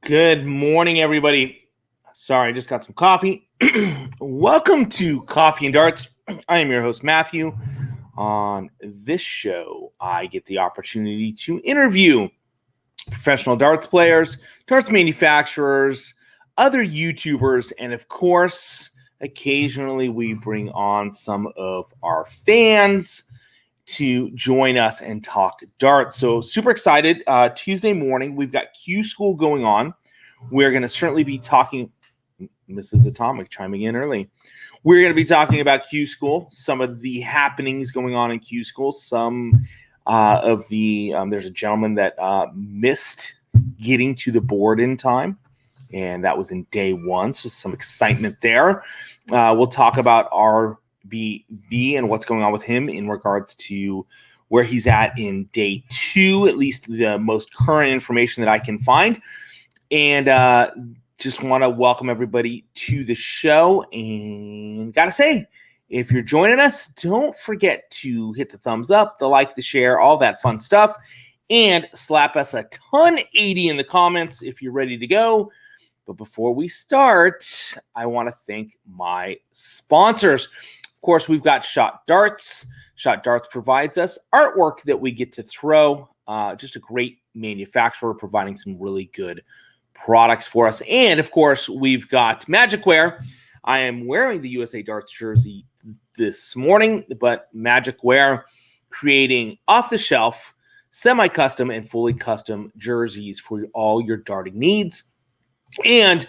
Good morning, everybody. Sorry, I just got some coffee. Welcome to Coffee and Darts. I am your host, Matthew. On this show, I get the opportunity to interview professional darts players, darts manufacturers, other YouTubers, and of course, occasionally we bring on some of our fans to join us and talk darts. So super excited. Tuesday morning, we've got Q-School going on. We're going to certainly be talking, Mrs. Atomic chiming in early. We're going to be talking about Q-School, some of the happenings going on in Q-School, some of the, there's a gentleman that missed getting to the board in time, and that was in day one, so some excitement there. We'll talk about RBV and what's going on with him in regards to where he's at in day two, at least the most current information that I can find. And just want to welcome everybody to the show. And got to say, if you're joining us, don't forget to hit the thumbs up, the like, the share, all that fun stuff. And slap us a ton 80 in the comments if you're ready to go. But before we start, I want to thank my sponsors. Of course, we've got Shot Darts. Shot Darts provides us artwork that we get to throw. Just a great manufacturer providing some really good products for us. And, of course, we've got Magicwear. I am wearing the USA Darts jersey this morning, but Magicwear creating off-the-shelf, semi-custom, and fully custom jerseys for all your darting needs. And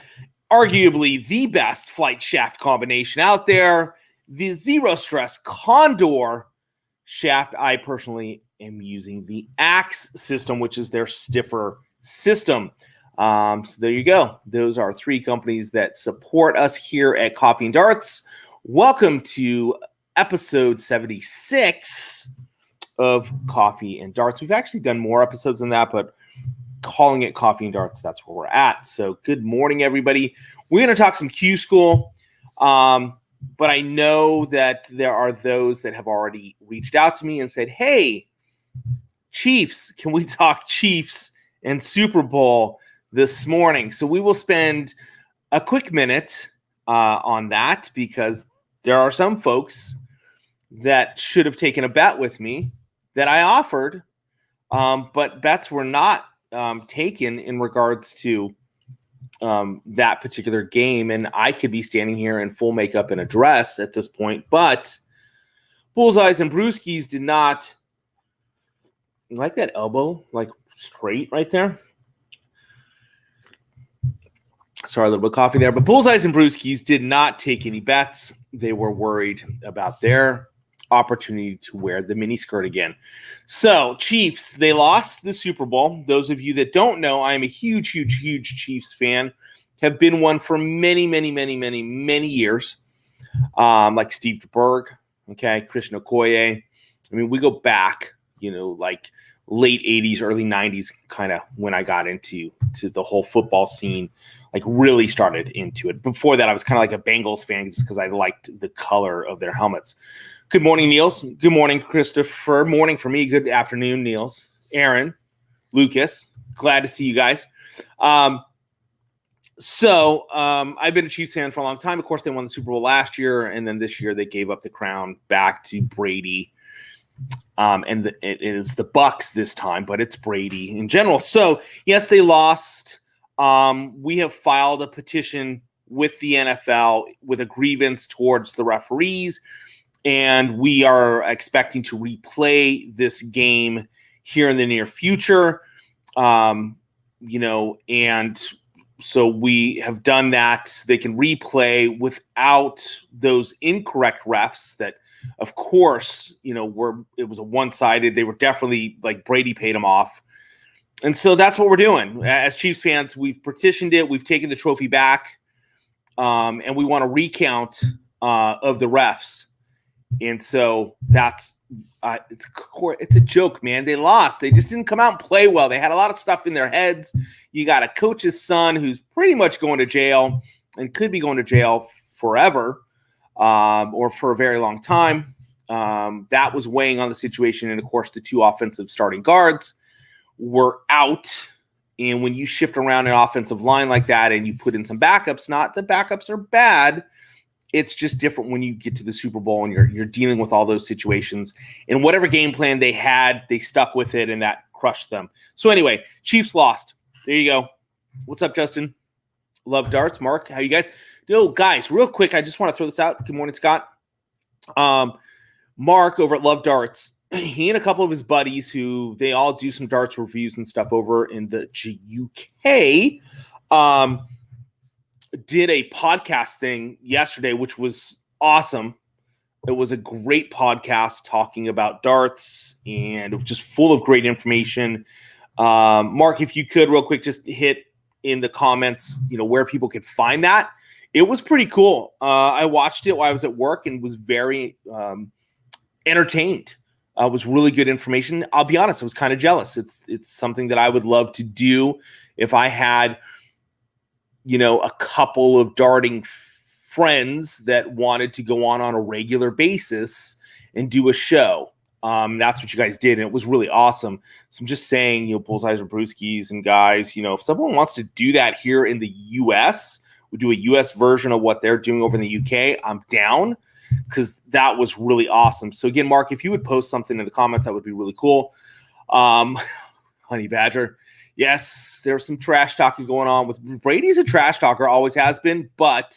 arguably the best flight shaft combination out there, the Zero Stress Condor shaft. I personally am using the Axe system, which is their stiffer system. So there you go. Those are three companies that support us here at Coffee and Darts. Welcome to episode 76 of Coffee and Darts. We've actually done more episodes than that, but calling it Coffee and Darts, that's where we're at. So good morning, everybody. We're going to talk some Q-School, but I know that there are those that have already reached out to me and said, hey, Chiefs, can we talk Chiefs and Super Bowl this morning? So we will spend a quick minute on that because there are some folks that should have taken a bet with me that I offered, but bets were not taken in regards to that particular game. And I could be standing here in full makeup and a dress at this point, but Bullseyes and Brewskis did not like that elbow, like straight right there. Sorry, a little bit of coffee there. But Bullseyes and Brewskis did not take any bets. They were worried about their opportunity to wear the mini skirt again. So, Chiefs, they lost the Super Bowl. Those of you that don't know, I am a huge, huge, huge Chiefs fan. Have been one for many, many, many, many, many years. Like Steve DeBerg, okay, Christian Okoye. I mean, we go back, like late 80s, early 90s, kind of when I got into the whole football scene, like really started into it. Before that, I was kind of like a Bengals fan just because I liked the color of their helmets. Good morning, Niels. Good morning, Christopher. Morning for me. Good afternoon, Niels. Aaron, Lucas. Glad to see you guys. So I've been a Chiefs fan for a long time. Of course, they won the Super Bowl last year, and then this year they gave up the crown back to Brady. And it is the Bucks this time, but it's Brady in general. So, yes, they lost. We have filed a petition with the NFL with a grievance towards the referees, and we are expecting to replay this game here in the near future. And so we have done that. They can replay without those incorrect refs that, of course, it was a one-sided. They were definitely like Brady paid them off. And so that's what we're doing. As Chiefs fans, we've petitioned it. We've taken the trophy back. And we want a recount of the refs. And so that's it's a joke, man. They lost. They just didn't come out and play well. They had a lot of stuff in their heads. You got a coach's son who's pretty much going to jail and could be going to jail forever. Or for a very long time. That was weighing on the situation. And, of course, the two offensive starting guards were out And when you shift around an offensive line like that and you put in some backups, not that backups are bad, it's just different when you get to the Super Bowl and you're dealing with all those situations. And whatever game plan they had, they stuck with it, and that crushed them. So anyway, Chiefs lost. There you go. What's up, Justin? Love darts. Mark, how you guys? Yo, guys, real quick, I just want to throw this out. Good morning, Scott. Mark over at Love Darts, he and a couple of his buddies who they all do some darts reviews and stuff over in the UK, did a podcast thing yesterday, which was awesome. It was a great podcast talking about darts, and it was just full of great information. Mark, if you could real quick, just hit in the comments, where people could find that. It was pretty cool. I watched it while I was at work and was very entertained. It was really good information. I'll be honest, I was kind of jealous. It's something that I would love to do if I had, a couple of darting friends that wanted to go on a regular basis and do a show. That's what you guys did, and it was really awesome. So I'm just saying, Bullseyes and Brewskis and guys, if someone wants to do that here in the U.S., we do a U.S. version of what they're doing over in the U.K., I'm down, because that was really awesome. So again, Mark, if you would post something in the comments, that would be really cool. Honey Badger, yes, there's some trash talking going on with Brady's a trash talker, always has been, but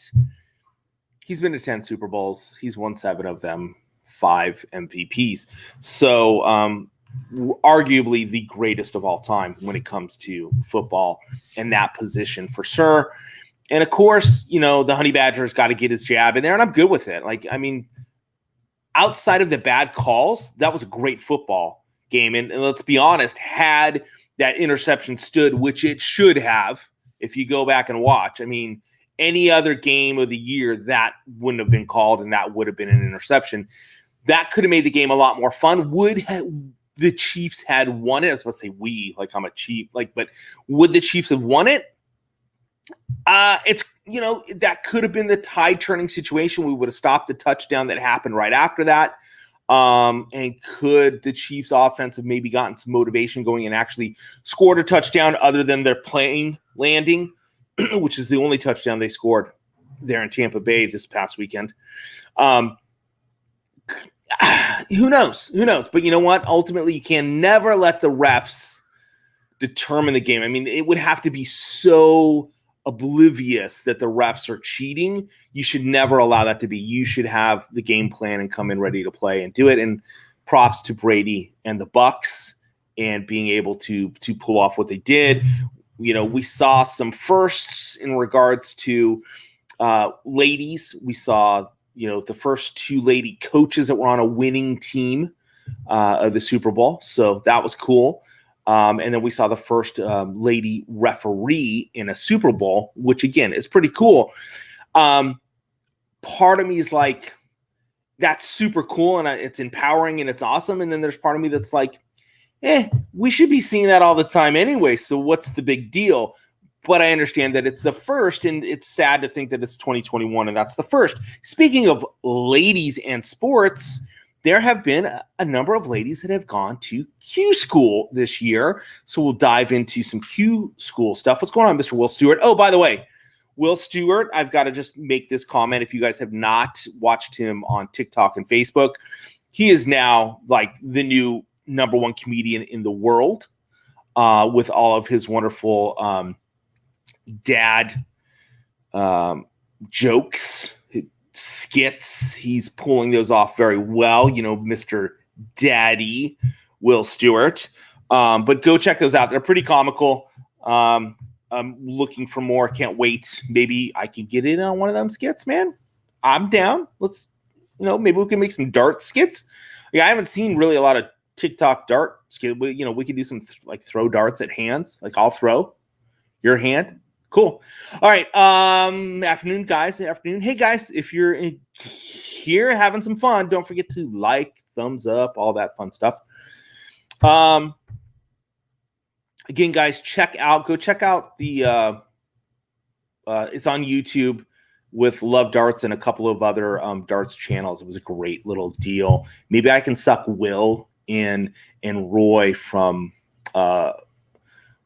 he's been to 10 Super Bowls. He's won 7 of them. 5 MVPs. So arguably the greatest of all time when it comes to football and that position for sure. And of course, the Honey Badger's got to get his jab in there, and I'm good with it. Outside of the bad calls, that was a great football game. And let's be honest, had that interception stood, which it should have, if you go back and watch, any other game of the year, that wouldn't have been called, and that would have been an interception. That could have made the game a lot more fun. Would the Chiefs had won it? I was about to say we, like I'm a Chief, but would the Chiefs have won it? It's that could have been the tide-turning situation. We would have stopped the touchdown that happened right after that. And could the Chiefs offense have maybe gotten some motivation going and actually scored a touchdown other than their plane landing, which is the only touchdown they scored there in Tampa Bay this past weekend? Who knows? But you know what? Ultimately, you can never let the refs determine the game. It would have to be so oblivious that the refs are cheating. You should never allow that to be. You should have the game plan and come in ready to play and do it. And props to Brady and the Bucks and being able to pull off what they did. We saw some firsts in regards to ladies. We saw the first 2 lady coaches that were on a winning team of the Super Bowl. So that was cool. And then we saw the first lady referee in a Super Bowl, which again is pretty cool. Part of me is like, that's super cool and it's empowering and it's awesome. And then there's part of me that's like, we should be seeing that all the time anyway. So what's the big deal? But I understand that it's the first, and it's sad to think that it's 2021 and that's the first. Speaking of ladies and sports, there have been a number of ladies that have gone to Q-School this year. So we'll dive into some Q-School stuff. What's going on, Mr. Will Stewart? Oh, by the way, Will Stewart, I've got to just make this comment. If you guys have not watched him on TikTok and Facebook, he is now like the new #1 comedian in the world with all of his wonderful dad jokes, skits. He's pulling those off very well, Mr. Daddy Will Stewart. But go check those out. They're pretty comical. I'm looking for more. Can't wait. Maybe I can get in on one of them skits, man. I'm down. Let's, maybe we can make some dart skits. I haven't seen really a lot of TikTok dart skit. We could do some throw darts at hands. I'll throw your hand. Cool. All right. Afternoon, guys. Afternoon. Hey, guys, if you're here having some fun, don't forget to like, thumbs up, all that fun stuff. Again, guys, go check out the it's on YouTube with Love Darts and a couple of other darts channels. It was a great little deal. Maybe I can suck Will in and Roy from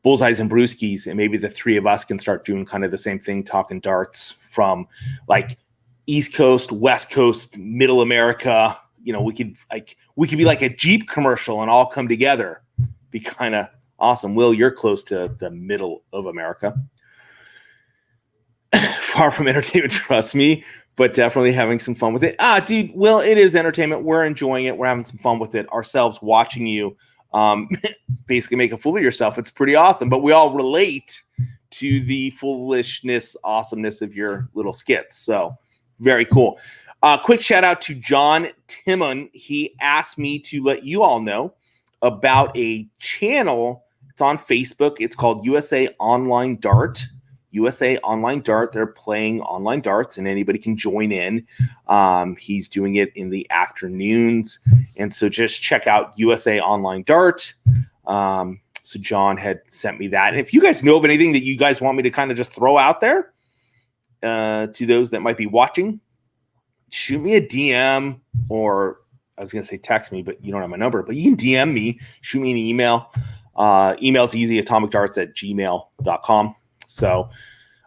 Bullseyes and Brewskis, and maybe the three of us can start doing kind of the same thing, talking darts from like East Coast, West Coast, Middle America. We could be like a Jeep commercial and all come together. Be kind of awesome. Will, you're close to the middle of America. Far from entertainment, trust me, but definitely having some fun with it. Dude, Will, it is entertainment. We're enjoying it. We're having some fun with it ourselves, watching you basically make a fool of yourself. It's pretty awesome, but we all relate to the foolishness, awesomeness of your little skits. So very cool. Quick shout out to John Timon. He asked me to let you all know about a channel. It's on Facebook. It's called USA Online Dart. USA Online Dart. They're playing online darts, and anybody can join in. He's doing it in the afternoons, and so just check out USA Online Dart. So John had sent me that, and if you guys know of anything that you guys want me to kind of just throw out there to those that might be watching, shoot me a DM, or I was going to say text me, but you don't have my number, but you can DM me, shoot me an email. Email's easy, atomicdarts@gmail.com. So,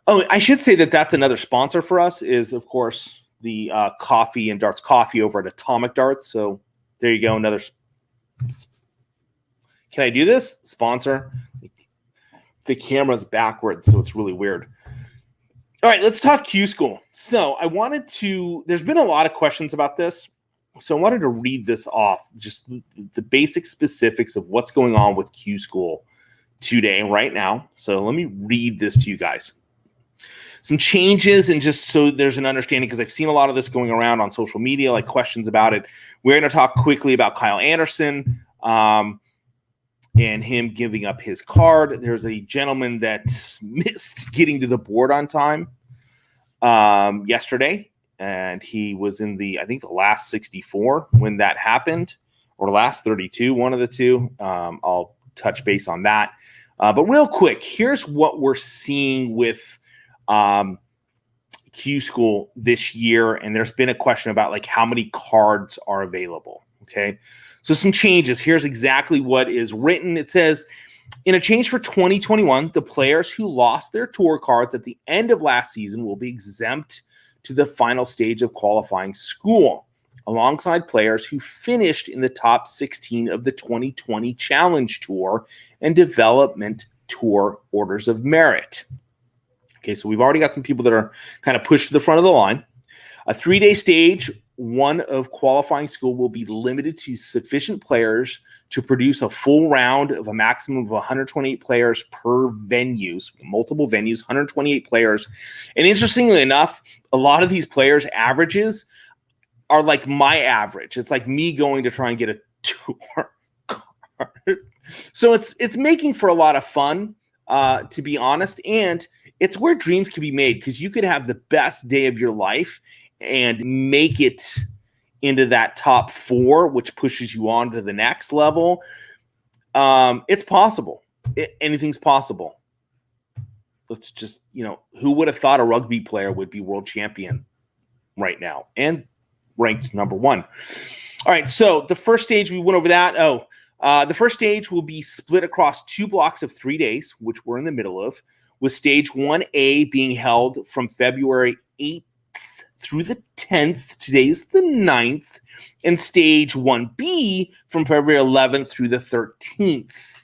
I should say that that's another sponsor for us is, of course, the Coffee and Darts Coffee over at Atomic Darts. So there you go. Another. Can I do this? Sponsor. The camera's backwards, so it's really weird. All right, let's talk Q-School. So there's been a lot of questions about this. So I wanted to read this off, just the basic specifics of what's going on with Q-School today, right now. So let me read this to you guys. Some changes, and just so there's an understanding, because I've seen a lot of this going around on social media, like questions about it. We're going to talk quickly about Kyle Anderson and him giving up his card. There's a gentleman that missed getting to the board on time yesterday, and he was in the last 64 when that happened, or last 32, one of the two. I'll touch base on that. But real quick, here's what we're seeing with Q-School this year. And there's been a question about like how many cards are available. Okay. So some changes. Here's exactly what is written. It says, in a change for 2021, the players who lost their tour cards at the end of last season will be exempt to the final stage of qualifying school, alongside players who finished in the top 16 of the 2020 Challenge Tour and Development Tour Orders of Merit. Okay, so we've already got some people that are kind of pushed to the front of the line. A 3-day stage, one of qualifying school, will be limited to sufficient players to produce a full round of a maximum of 128 players per venue, so multiple venues, 128 players. And interestingly enough, a lot of these players' averages are like my average. It's like me going to try and get a tour card. So it's making for a lot of fun, to be honest. And it's where dreams can be made, because you could have the best day of your life and make it into that top 4, which pushes you on to the next level. It's possible. Anything's possible. Let's just, who would have thought a rugby player would be world champion right now and ranked number 1? All right, so the first stage, we went over that. The first stage will be split across 2 blocks of 3 days, which we're in the middle of, with stage 1A being held from February 8th through the 10th. Today's the 9th. And stage 1B from February 11th through the 13th.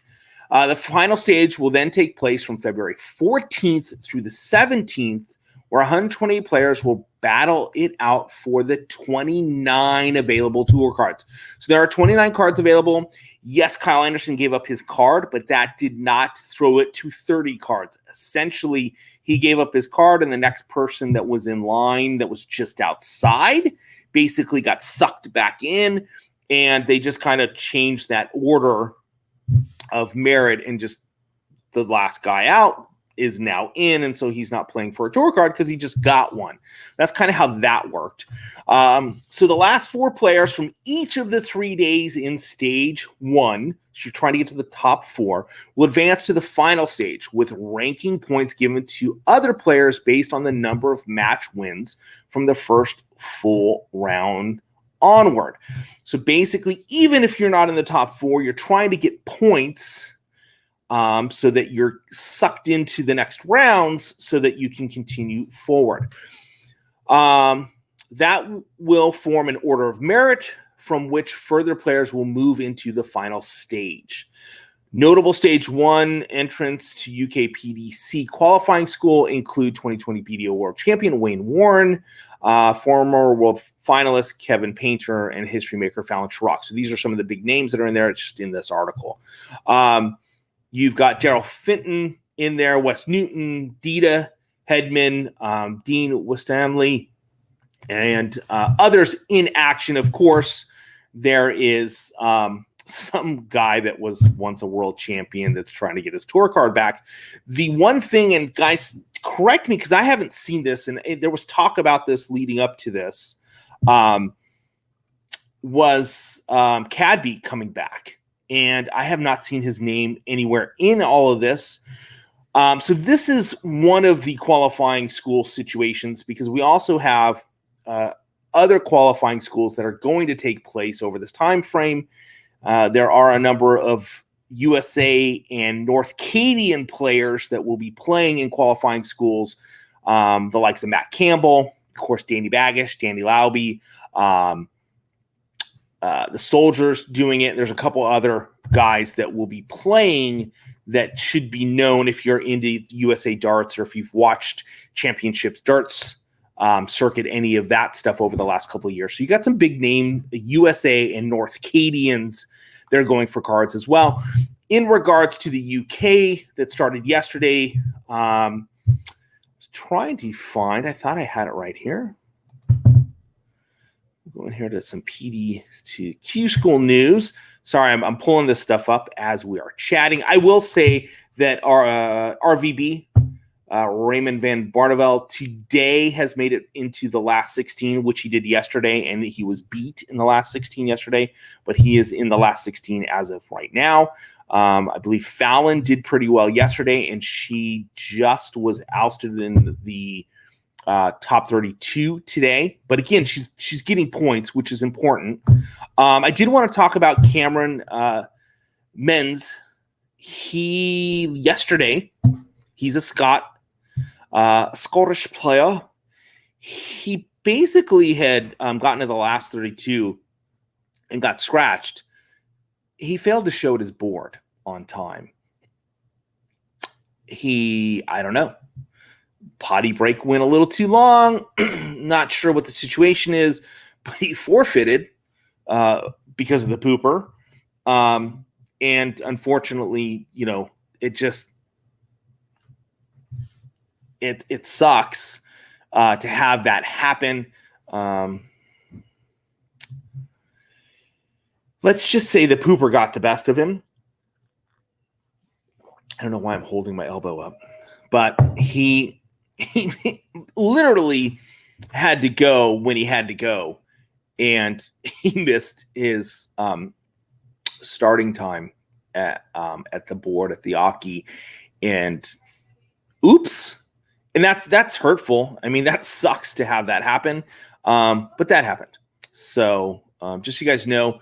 The final stage will then take place from February 14th through the 17th, where 120 players will battle it out for the 29 available tour cards. So there are 29 cards available. Yes, Kyle Anderson gave up his card, but that did not throw it to 30 cards. Essentially, he gave up his card, and the next person that was in line that was just outside basically got sucked back in, and they just kind of changed that order of merit, and just the last guy out is now in, and so he's not playing for a tour card because he just got one. That's kind of how that worked. So the last 4 players from each of the 3 days in stage 1, so you're trying to get to the top 4, will advance to the final stage with ranking points given to other players based on the number of match wins from the first full round onward. So basically, even if you're not in the top 4, you're trying to get points so that you're sucked into the next rounds so that you can continue forward. That will form an order of merit from which further players will move into the final stage. Notable Stage 1 entrants to UK PDC qualifying school include 2020 PDO World Champion Wayne Warren, former world finalist Kevin Painter, and history maker Fallon Sherrock. So these are some of the big names that are in there. It's just in this article. You've got Daryl Fenton in there, Wes Newton, Dita Hedman, Dean Westanley, and others in action. Of course, there is some guy that was once a world champion that's trying to get his tour card back. The one thing, and guys, correct me because I haven't seen this, and there was talk about this leading up to this, was Cadby coming back. And I have not seen his name anywhere in all of this. So this is one of the qualifying school situations because we also have other qualifying schools that are going to take place over this time frame. There are a number of USA and North Canadian players that will be playing in qualifying schools, the likes of Matt Campbell, of course, Danny Baggish, Danny Lauby, the Soldiers doing it. There's a couple other guys that will be playing that should be known if you're into USA Darts or if you've watched Championships Darts circuit, any of that stuff over the last couple of years. So you got some big name USA and North Canadians that are going for cards as well. In regards to the UK that started yesterday, I was trying to find, I thought I had it right here. Going here to some PDC Q-School news. Sorry, I'm pulling this stuff up as we are chatting. I will say that our RVB, Raymond Van Barnavel, today has made it into the last 16, which he did yesterday, and he was beat in the last 16 yesterday, but he is in the last 16 as of right now. I believe Fallon did pretty well yesterday, and she just was ousted in the top 32 today. But again, she's getting points, which is important. I did want to talk about Cameron Menz. Yesterday, he's a Scottish player. He basically had gotten to the last 32 and got scratched. He failed to show at his board on time. I don't know. Potty break went a little too long. Not sure what the situation is, but he forfeited because of the pooper. And unfortunately, it sucks to have that happen. Let's just say the pooper got the best of him. I don't know why I'm holding my elbow up, but he literally had to go when he had to go, and he missed his starting time at the board at the Aki, and oops. And that's hurtful. I mean, that sucks to have that happen. But that happened. So just so you guys know,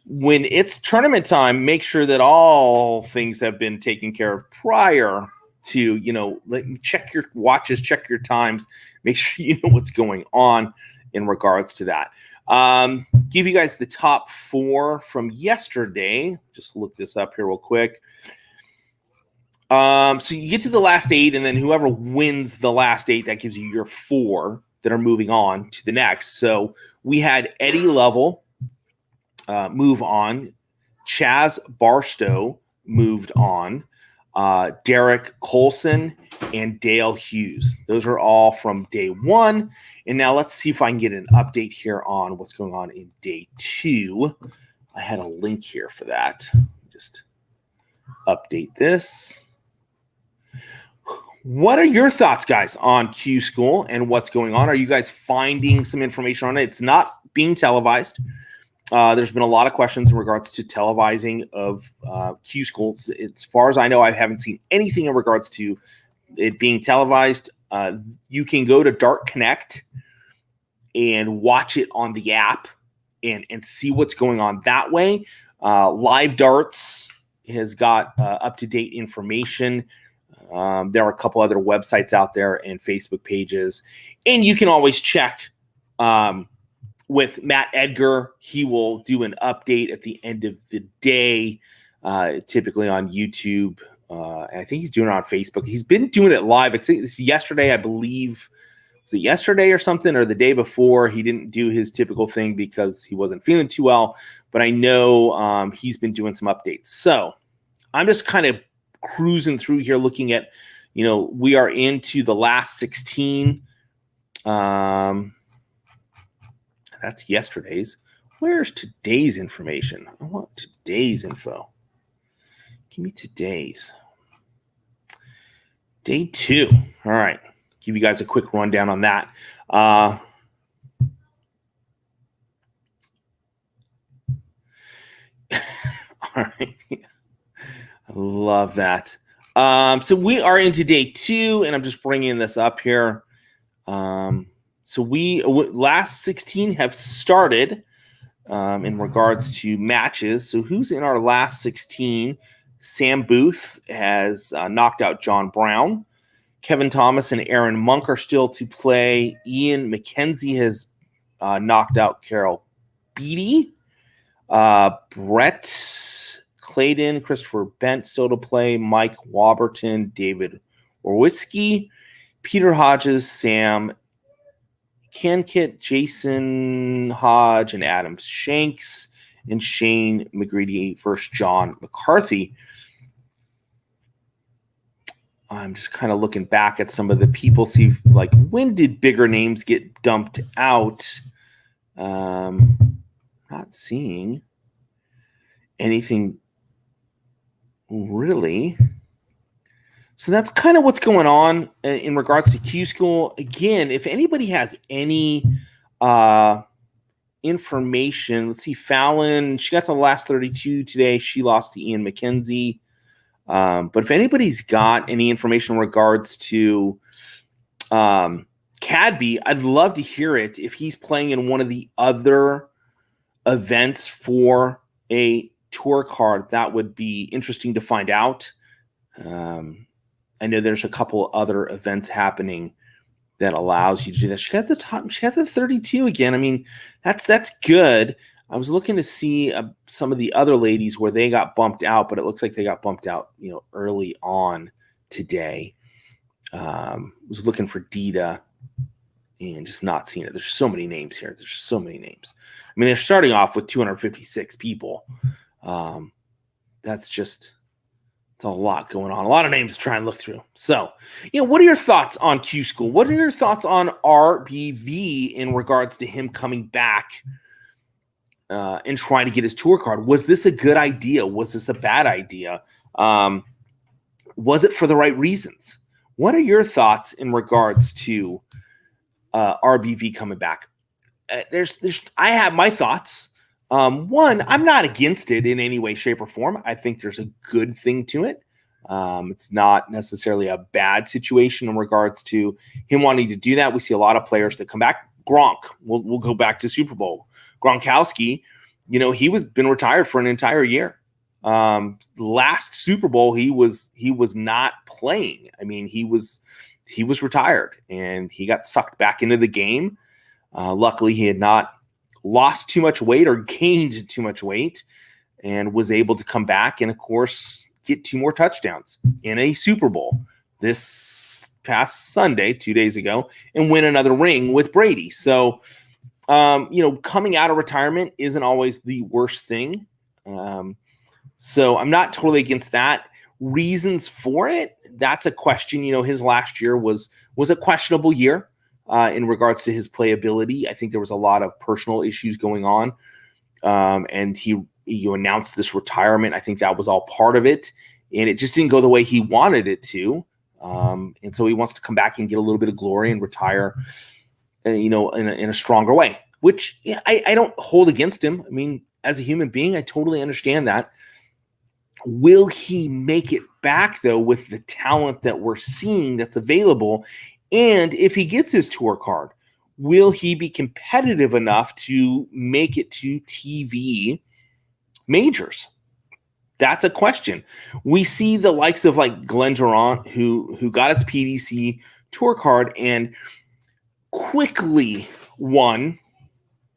when it's tournament time, make sure that all things have been taken care of prior to, check your watches, check your times, make sure you know what's going on in regards to that. Give you guys the top 4 from yesterday. Just look this up here real quick. So you get to the last 8, and then whoever wins the last 8, that gives you your 4 that are moving on to the next. So we had Eddie Lovell move on. Chaz Barstow moved on. Derek Colson and Dale Hughes. Those are all from day 1. And now let's see if I can get an update here on what's going on in day 2. I had a link here for that. Just update this. What are your thoughts, guys, on Q-School and what's going on? Are you guys finding some information on it? It's not being televised. There's been a lot of questions in regards to televising of Q-School. As far as I know, I haven't seen anything in regards to it being televised. You can go to Dart Connect and watch it on the app and see what's going on that way. Live Darts has got up-to-date information. There are a couple other websites out there and Facebook pages. And you can always check with Matt Edgar. He will do an update at the end of the day, typically on YouTube. And I think he's doing it on Facebook. He's been doing it live. It's yesterday, I believe. Was it yesterday or something, or the day before? He didn't do his typical thing because he wasn't feeling too well. But I know he's been doing some updates. So I'm just kind of cruising through here looking at, we are into the last 16. That's yesterday's. Where's today's information? I want today's info. Give me today's. Day 2. All right. Give you guys a quick rundown on that. All right. I love that. So we are into day 2, and I'm just bringing this up here. So last 16 have started in regards to matches. So who's in our last 16? Sam Booth has knocked out John Brown. Kevin Thomas and Aaron Monk are still to play. Ian McKenzie has knocked out Carol Beatty. Brett Clayton, Christopher Bent still to play. Mike Waberton, David Orwiski, Peter Hodges, Sam Kankit, Jason Hodge, and Adam Shanks, and Shane McGreedy versus John McCarthy. I'm just kind of looking back at some of the people, see like when did bigger names get dumped out? Not seeing anything really. So that's kind of what's going on in regards to Q-School. Again, if anybody has any information, let's see, Fallon, she got to the last 32 today. She lost to Ian McKenzie. But if anybody's got any information in regards to Cadby, I'd love to hear it. If he's playing in one of the other events for a tour card, that would be interesting to find out. I know there's a couple other events happening that allows you to do that. She got the top. She got the 32 again. I mean, that's good. I was looking to see some of the other ladies where they got bumped out, but it looks like they got bumped out, early on today. Was looking for Dita and just not seeing it. There's so many names here. There's just so many names. I mean, they're starting off with 256 people. That's a lot going on. A lot of names to try and look through. So, what are your thoughts on Q-School? What are your thoughts on RBV in regards to him coming back and trying to get his tour card? Was this a good idea? Was this a bad idea? Was it for the right reasons? What are your thoughts in regards to RBV coming back? I have my thoughts. One, I'm not against it in any way, shape, or form. I think there's a good thing to it. It's not necessarily a bad situation in regards to him wanting to do that. We see a lot of players that come back. Gronk, we'll go back to Super Bowl. Gronkowski, he was been retired for an entire year. Last Super Bowl, he was not playing. I mean, he was retired and he got sucked back into the game. Luckily, he had not lost too much weight or gained too much weight and was able to come back and, of course, get 2 more touchdowns in a Super Bowl this past Sunday, 2 days ago, and win another ring with Brady. So, coming out of retirement isn't always the worst thing. So I'm not totally against that. Reasons for it, that's a question. His last year was a questionable year. In regards to his playability, I think there was a lot of personal issues going on, and he announced this retirement. I think that was all part of it, and it just didn't go the way he wanted it to. And so he wants to come back and get a little bit of glory and retire, in a stronger way. Which I don't hold against him. I mean, as a human being, I totally understand that. Will he make it back though with the talent that we're seeing that's available? And if he gets his tour card, will he be competitive enough to make it to TV majors? That's a question. We see the likes of like Glenn Durant, who got his PDC tour card and quickly won.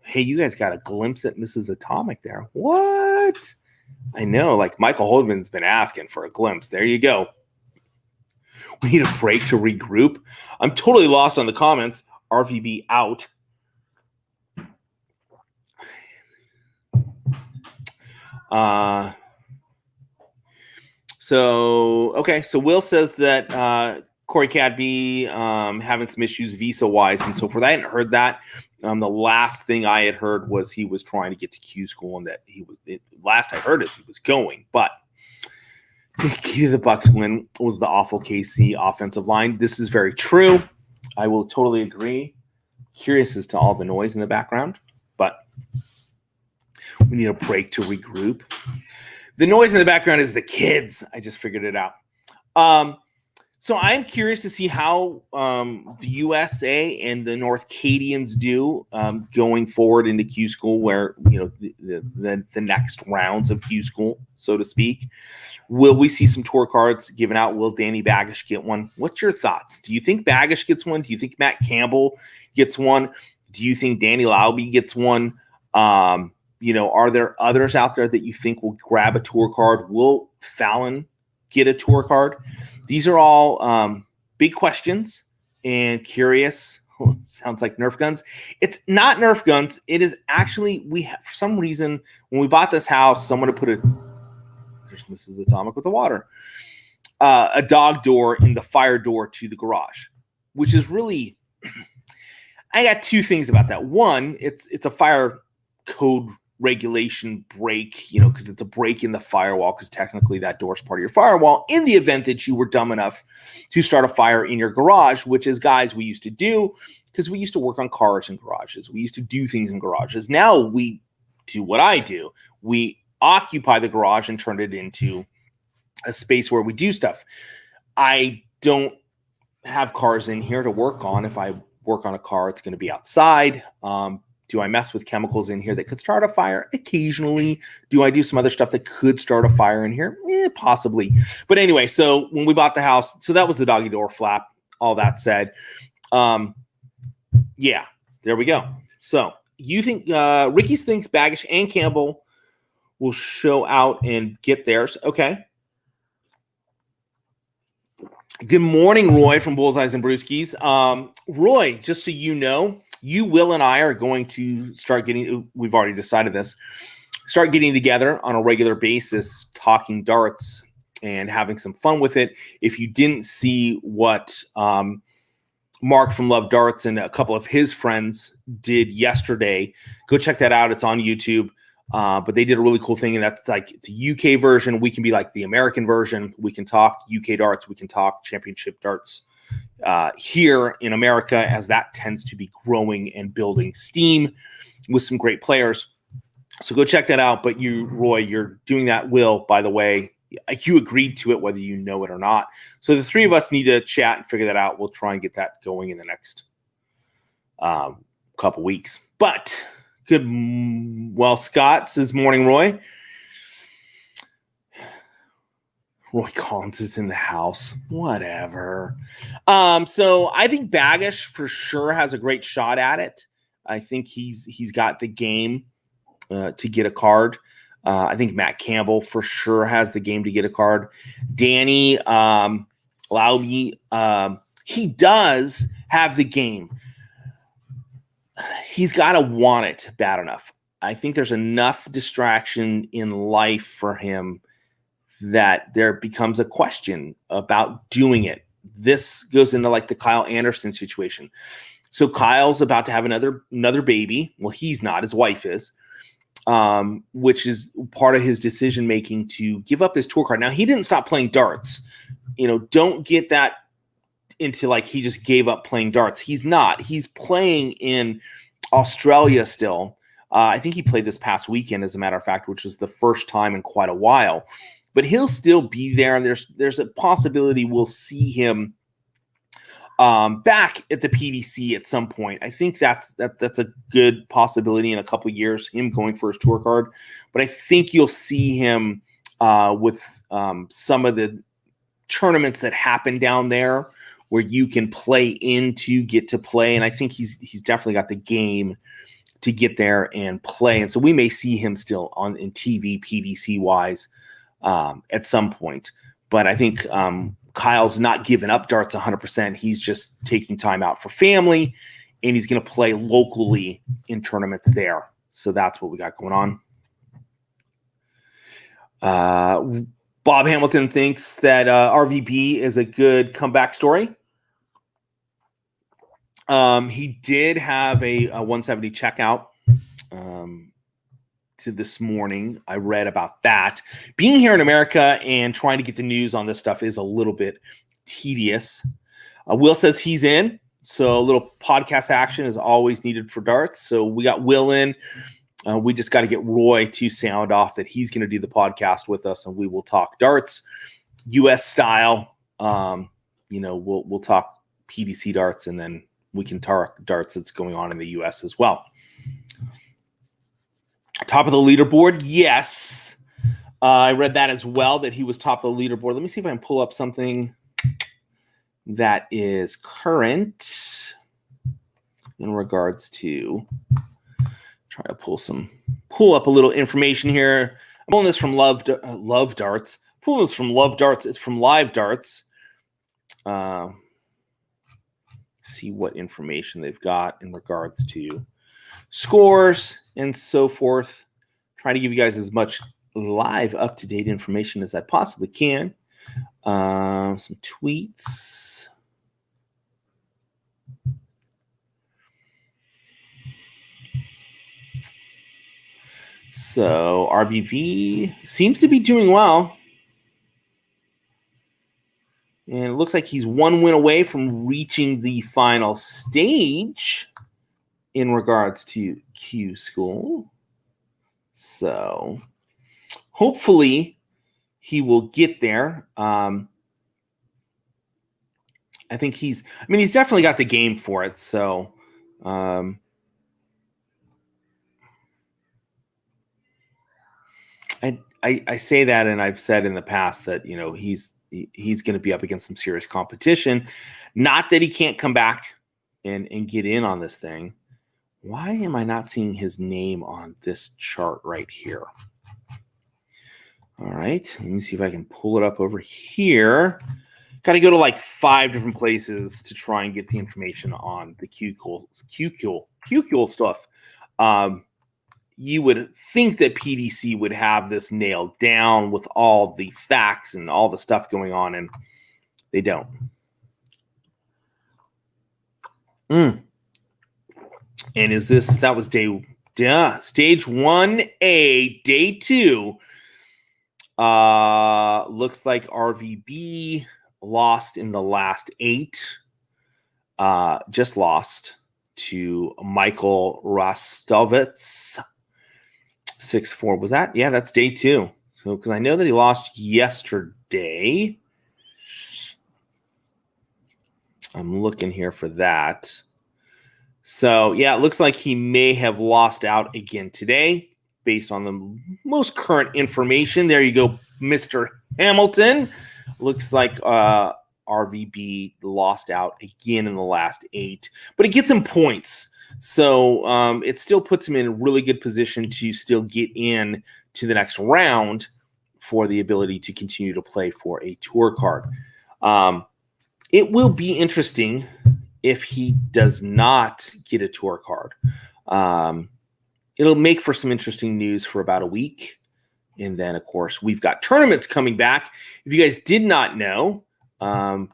Hey, you guys got a glimpse at Mrs. Atomic there. What? I know, like Michael Holdman's been asking for a glimpse. There you go. We need a break to regroup. I'm totally lost on the comments. RVB out. So Will says that Corey Cadby having some issues visa-wise and so forth. I hadn't heard that. The last thing I had heard was he was trying to get to Q-School and that last I heard is he was going. But the key to the Bucks win was the awful KC offensive line. This is very true. I will totally agree. Curious as to all the noise in the background, but we need a break to regroup. The noise in the background is the kids. I just figured it out. So I'm curious to see how the USA and the North Cadians do going forward into Q-School, where the next rounds of Q-School, so to speak. Will we see some tour cards given out? Will Danny Baggish get one? What's your thoughts? Do you think Baggish gets one? Do you think Matt Campbell gets one? Do you think Danny Lauby gets one? Are there others out there that you think will grab a tour card? Will Fallon get a tour card? These are all big questions and curious. Sounds like Nerf guns. It's not Nerf guns. It is actually, for some reason, when we bought this house, someone had put there's Mrs. Atomic with the water, a dog door in the fire door to the garage, which is really, I got two things about that. One, it's a fire code regulation break, because it's a break in the firewall, because technically that door is part of your firewall in the event that you were dumb enough to start a fire in your garage, which is, guys, we used to do, because we used to work on cars in garages. We used to do things in garages. Now we do what I do. We occupy the garage and turn it into a space where we do stuff. I don't have cars in here to work on. If I work on a car, it's going to be outside. Do I mess with chemicals in here that could start a fire? Occasionally. Do I do some other stuff that could start a fire in here? Possibly. But anyway, so when we bought the house, so that was the doggy door flap. All that said, yeah, there we go. So you think Ricky thinks Baggish and Campbell will show out and get theirs? Okay. Good morning, Roy from Bullseyes and Brewskis. Roy, just so you know, you, Will, and I are going to start getting, we've already decided this, start getting together on a regular basis, talking darts and having some fun with it. If you didn't see what Mark from Love Darts and a couple of his friends did yesterday, go check that out. It's on YouTube. But they did a really cool thing, and that's like the UK version. We can be like the American version. We can talk UK darts. We can talk championship darts here in America, as that tends to be growing and building steam with some great players. So go check that out. But you, Roy, you're doing that. Will, by the way, you agreed to it, whether you know it or not. So the three of us need to chat and figure that out. We'll try and get that going in the next couple weeks. But Scott says, morning, Roy. Roy Collins is in the house. Whatever. So I think Baggish for sure has a great shot at it. I think he's got the game to get a card. I think Matt Campbell for sure has the game to get a card. Danny Lauby, he does have the game. He's got to want it bad enough. I think there's enough distraction in life for him that there becomes a question about doing it. This goes into like the Kyle Anderson situation. So Kyle's about to have another baby. Well, he's not. His wife is, which is part of his decision making to give up his tour card. Now, he didn't stop playing darts. Don't get that into like he just gave up playing darts. He's not. He's playing in Australia still. I think he played this past weekend, as a matter of fact, which was the first time in quite a while. But he'll still be there, and there's a possibility we'll see him back at the PDC at some point. I think that's a good possibility in a couple of years, him going for his tour card. But I think you'll see him with some of the tournaments that happen down there where you can play in to get to play. And I think he's definitely got the game to get there and play. And so we may see him still in TV, PDC wise, at some point. But I think Kyle's not giving up darts 100%. He's just taking time out for family, and he's going to play locally in tournaments there. So that's what we got going on. Bob Hamilton thinks that RVB is a good comeback story. He did have a 170 checkout to this morning. I read about that. Being here in America and trying to get the news on this stuff is a little bit tedious. Will says he's in, so a little podcast action is always needed for darts. So we got Will in. We just got to get Roy to sound off that he's going to do the podcast with us, and we will talk darts, U.S. style. We'll talk PDC darts, and then we can talk darts that's going on in the U.S. as well. Top of the leaderboard, yes. I read that as well, that he was top of the leaderboard. Let me see if I can pull up something that is current in regards to try to pull up a little information here. I'm pulling this from Love Darts. Pulling this from Love Darts. It's from Live Darts. See what information they've got in regards to scores and so forth. Trying to give you guys as much live, up-to-date information as I possibly can. Some tweets. So RBV seems to be doing well. And it looks like he's one win away from reaching the final stage in regards to Q-School. So hopefully he will get there. I think he's definitely got the game for it. So I say that, and I've said in the past that, he's going to be up against some serious competition. Not that he can't come back and get in on this thing. Why am I not seeing his name on this chart right here? All right, let me see if I can pull it up over here. Got to go to like 5 different places to try and get the information on the Q-School stuff. You would think that PDC would have this nailed down with all the facts and all the stuff going on, and they don't. And that was stage 1A, day 2. Looks like RVB lost in the last 8. Just lost to Michael Rostovitz. 6-4. Was that? Yeah, that's day 2. So, because I know that he lost yesterday. I'm looking here for that. So, yeah, it looks like he may have lost out again today based on the most current information. There you go, Mr. Hamilton. Looks like RVB lost out again in the last 8, but it gets him points. So it still puts him in a really good position to still get in to the next round for the ability to continue to play for a tour card. It will be interesting if he does not get a tour card. It'll make for some interesting news for about a week. And then, of course, we've got tournaments coming back. If you guys did not know,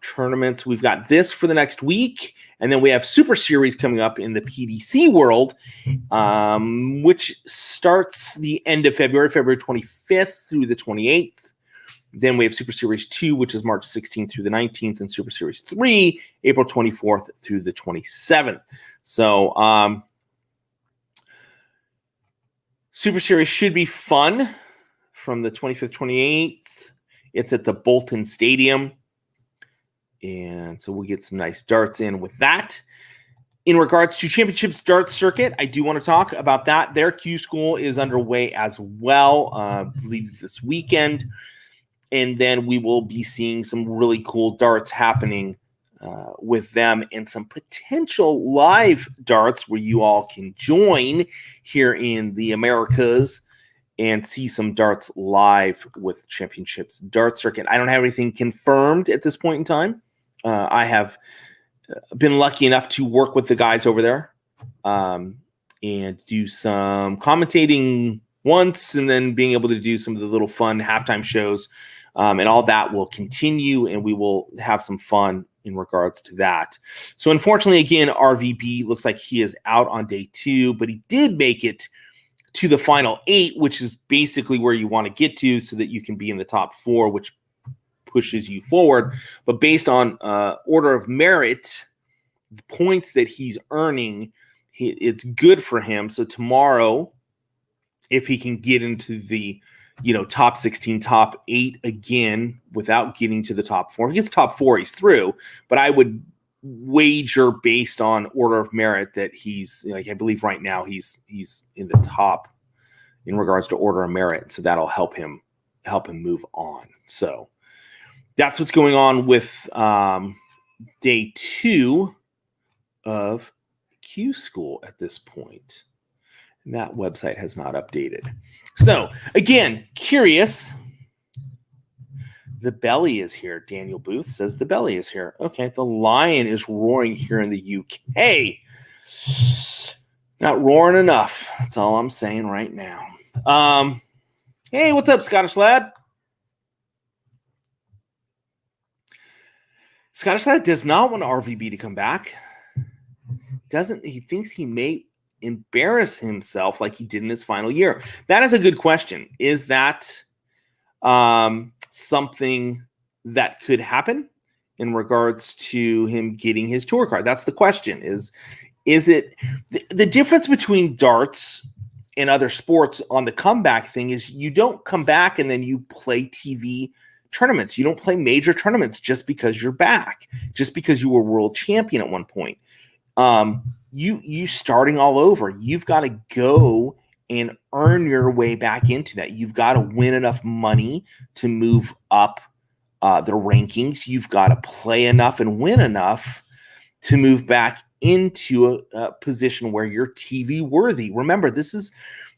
tournaments, we've got this for the next week. And then we have Super Series coming up in the PDC world, which starts the end of February 25th through the 28th. Then we have Super Series 2, which is March 16th through the 19th, and Super Series 3, April 24th through the 27th. So Super Series should be fun from the 25th, 28th. It's at the Bolton Stadium. And so we'll get some nice darts in with that. In regards to Championships Darts Circuit, I do want to talk about that. Their Q-School is underway as well, I believe this weekend. And then we will be seeing some really cool darts happening with them and some potential live darts where you all can join here in the Americas and see some darts live with Championships Darts Circuit. I don't have anything confirmed at this point in time. I have been lucky enough to work with the guys over there and do some commentating once, and then being able to do some of the little fun halftime shows, and all that will continue, and we will have some fun in regards to that. So unfortunately, again, RVB looks like he is out on day 2, but he did make it to the final 8, which is basically where you want to get to so that you can be in the top 4, which pushes you forward. But based on order of merit, the points that he's earning, it's good for him. So tomorrow, if he can get into the top 16, top 8 again without getting to the top 4, if he gets top 4, he's through. But I would wager based on order of merit that he's, I believe right now he's in the top in regards to order of merit. So that'll help him move on. So that's what's going on with day 2 of Q-School at this point. And that website has not updated. So again, curious. The belly is here. Daniel Booth says the belly is here. Okay, the lion is roaring here in the UK. Not roaring enough. That's all I'm saying right now. Hey, what's up, Scottish lad? Scottish lad does not want RVB to come back. He thinks he may embarrass himself like he did in his final year. That is a good question. Is that something that could happen in regards to him getting his tour card? That's the question. Is it the difference between darts and other sports on the comeback thing is you don't come back and then you play TV tournaments. You don't play major tournaments just because you're back, just because you were world champion at one point. You starting all over. You've got to go and earn your way back into that. You've got to win enough money to move up the rankings. You've got to play enough and win enough to move back into a position where you're TV worthy. Remember, this is,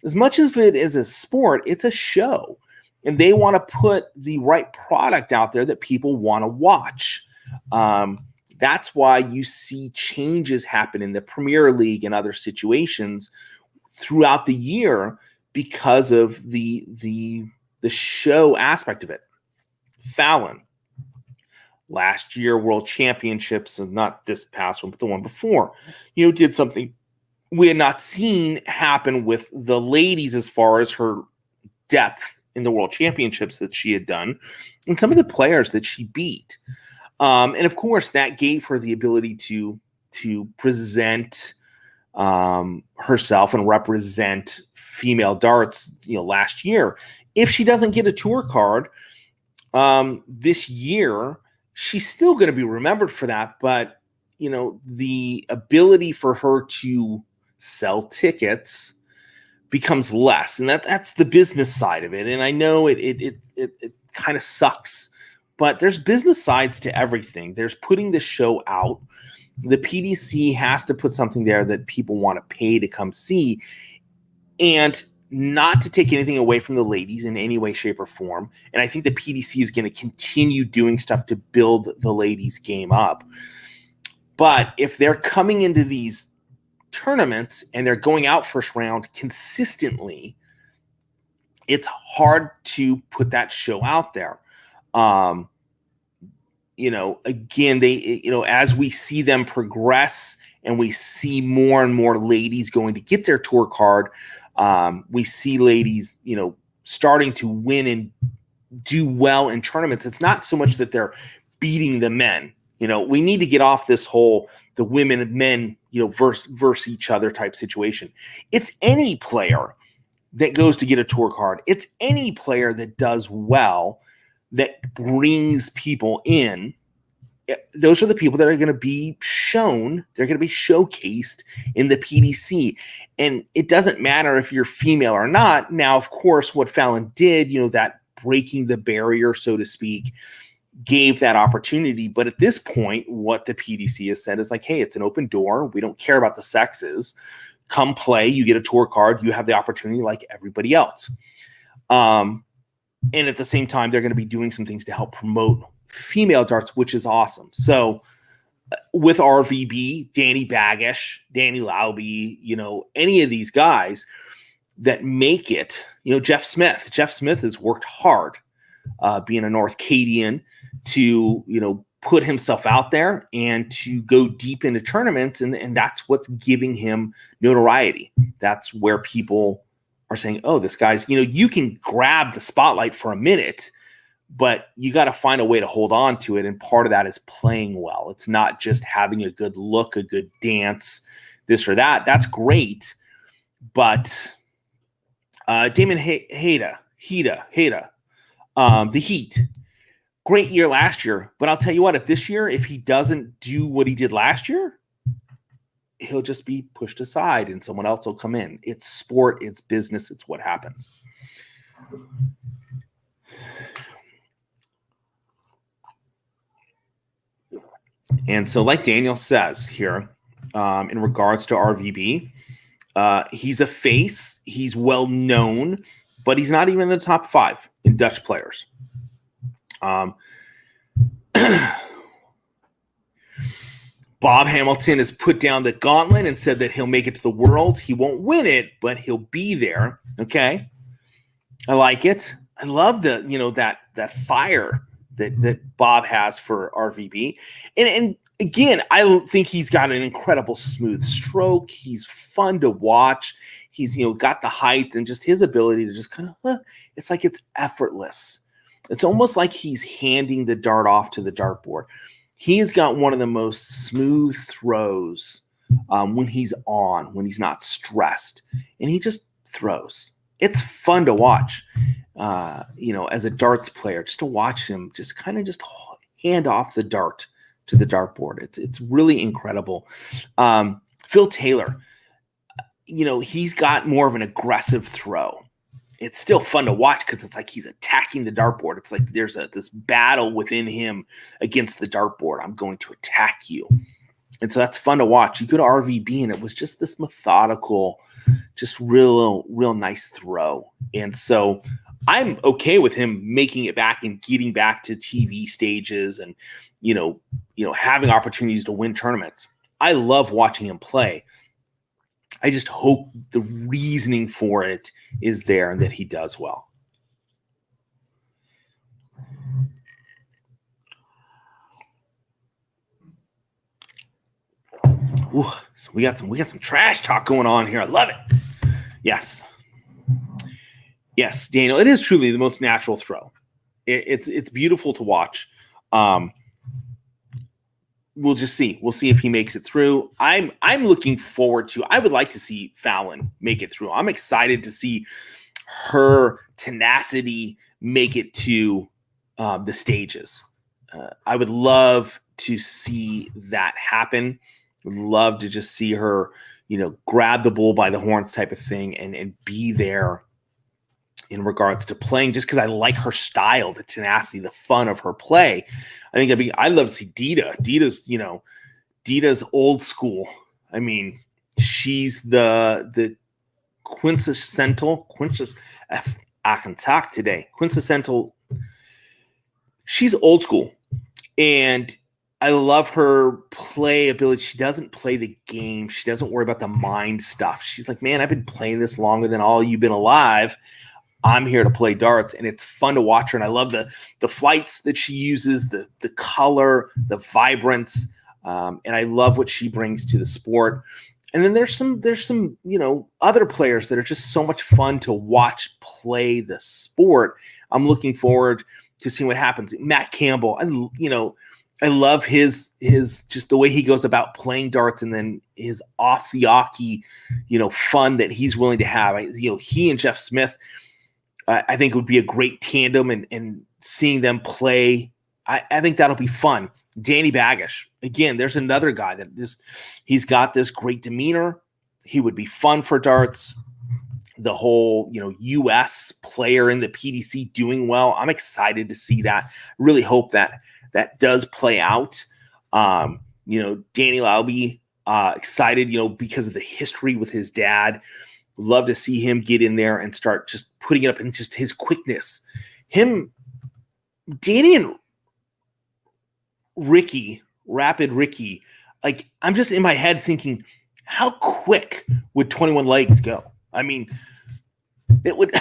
as much as it is a sport, it's a show. And they want to put the right product out there that people want to watch. That's why you see changes happen in the Premier League and other situations throughout the year because of the show aspect of it. Fallon, last year World Championships, and not this past one, but the one before, did something we had not seen happen with the ladies as far as her depth in the World Championships that she had done and some of the players that she beat. And of course, that gave her the ability to present herself and represent female darts, last year. If she doesn't get a tour card this year, she's still going to be remembered for that. But, the ability for her to sell tickets becomes less. And that's the business side of it. And I know it kind of sucks. But there's business sides to everything. There's putting the show out. The PDC has to put something there that people want to pay to come see. And not to take anything away from the ladies in any way, shape, or form. And I think the PDC is going to continue doing stuff to build the ladies' game up. But if they're coming into these tournaments and they're going out first round consistently, it's hard to put that show out there. Again, they, as we see them progress and we see more and more ladies going to get their tour card, we see ladies, starting to win and do well in tournaments. It's not so much that they're beating the men. We need to get off this whole, the women and men, versus each other type situation. It's any player that goes to get a tour card. It's any player that does well that brings people in those are the people that are going to be shown, they're going to be showcased in the PDC. And it doesn't matter if you're female or not. Now, of course, what Fallon did, that breaking the barrier, so to speak, gave that opportunity. But at this point, what the PDC has said is like, hey, it's an open door. We don't care about the sexes. Come play. You get a tour card. You have the opportunity like everybody else. And at the same time, they're going to be doing some things to help promote female darts, which is awesome. So with RVB, Danny Baggish, Danny Lauby, any of these guys that make it, Jeff Smith has worked hard being a North Cadian to, put himself out there and to go deep into tournaments. And that's what's giving him notoriety. That's where people are saying, oh, this guy's, you can grab the spotlight for a minute, but you got to find a way to hold on to it. And part of that is playing well. It's not just having a good look, a good dance, this or that. That's great. But Damon Heda, the Heat, great year last year. But I'll tell you what, if he doesn't do what he did last year, he'll just be pushed aside and someone else will come in. It's sport, it's business, it's what happens. And so like Daniel says here, in regards to RVB, he's a face, he's well known, but he's not even in the top 5 in Dutch players. Bob Hamilton has put down the gauntlet and said that he'll make it to the Worlds. He won't win it, but he'll be there. Okay. I like it. I love the, that fire that Bob has for RVB. And again, I think he's got an incredible smooth stroke. He's fun to watch. He's, got the height and just his ability to just kind of, it's like it's effortless. It's almost like he's handing the dart off to the dartboard. He's got one of the most smooth throws when he's when he's not stressed. And he just throws. It's fun to watch, as a darts player, just to watch him just kind of just hand off the dart to the dartboard. It's really incredible. Phil Taylor, he's got more of an aggressive throw. It's still fun to watch because it's like he's attacking the dartboard. It's like there's this battle within him against the dartboard. I'm going to attack you. And so that's fun to watch. You go to RVB and it was just this methodical, just real nice throw. And so I'm okay with him making it back and getting back to TV stages and, having opportunities to win tournaments. I love watching him play. I just hope the reasoning for it is there and that he does well. Ooh, so we got some trash talk going on here. I love it. Yes, Daniel. It is truly the most natural throw. It's beautiful to watch. We'll just see. We'll see if he makes it through. I'm looking forward to. I would like to see Fallon make it through. I'm excited to see her tenacity make it to the stages. I would love to see that happen. Would love to just see her, grab the bull by the horns type of thing and be there in regards to playing, just because I like her style, the tenacity, the fun of her play. I think I'd love to see Dita. Dita's old school. I mean, she's the quintessential. I can talk today. Quintessential. She's old school, and I love her play ability. She doesn't play the game. She doesn't worry about the mind stuff. She's like, man, I've been playing this longer than all you've been alive. I'm here to play darts, and it's fun to watch her. And I love the flights that she uses, the color, the vibrance, and I love what she brings to the sport. And then there's some other players that are just so much fun to watch play the sport. I'm looking forward to seeing what happens. Matt Campbell, I love his just the way he goes about playing darts, and then his off the hockey, fun that he's willing to have. He and Jeff Smith, I think it would be a great tandem, and seeing them play, I think that'll be fun. Danny Baggish, again, there's another guy that he's got this great demeanor. He would be fun for darts. The whole, U.S. player in the PDC doing well. I'm excited to see that. Really hope that does play out. Danny Lauby, excited, because of the history with his dad. Would love to see him get in there and start just putting it up and just his quickness. Danny and Rapid Ricky, like I'm just in my head thinking, how quick would 21 legs go? I mean, it would.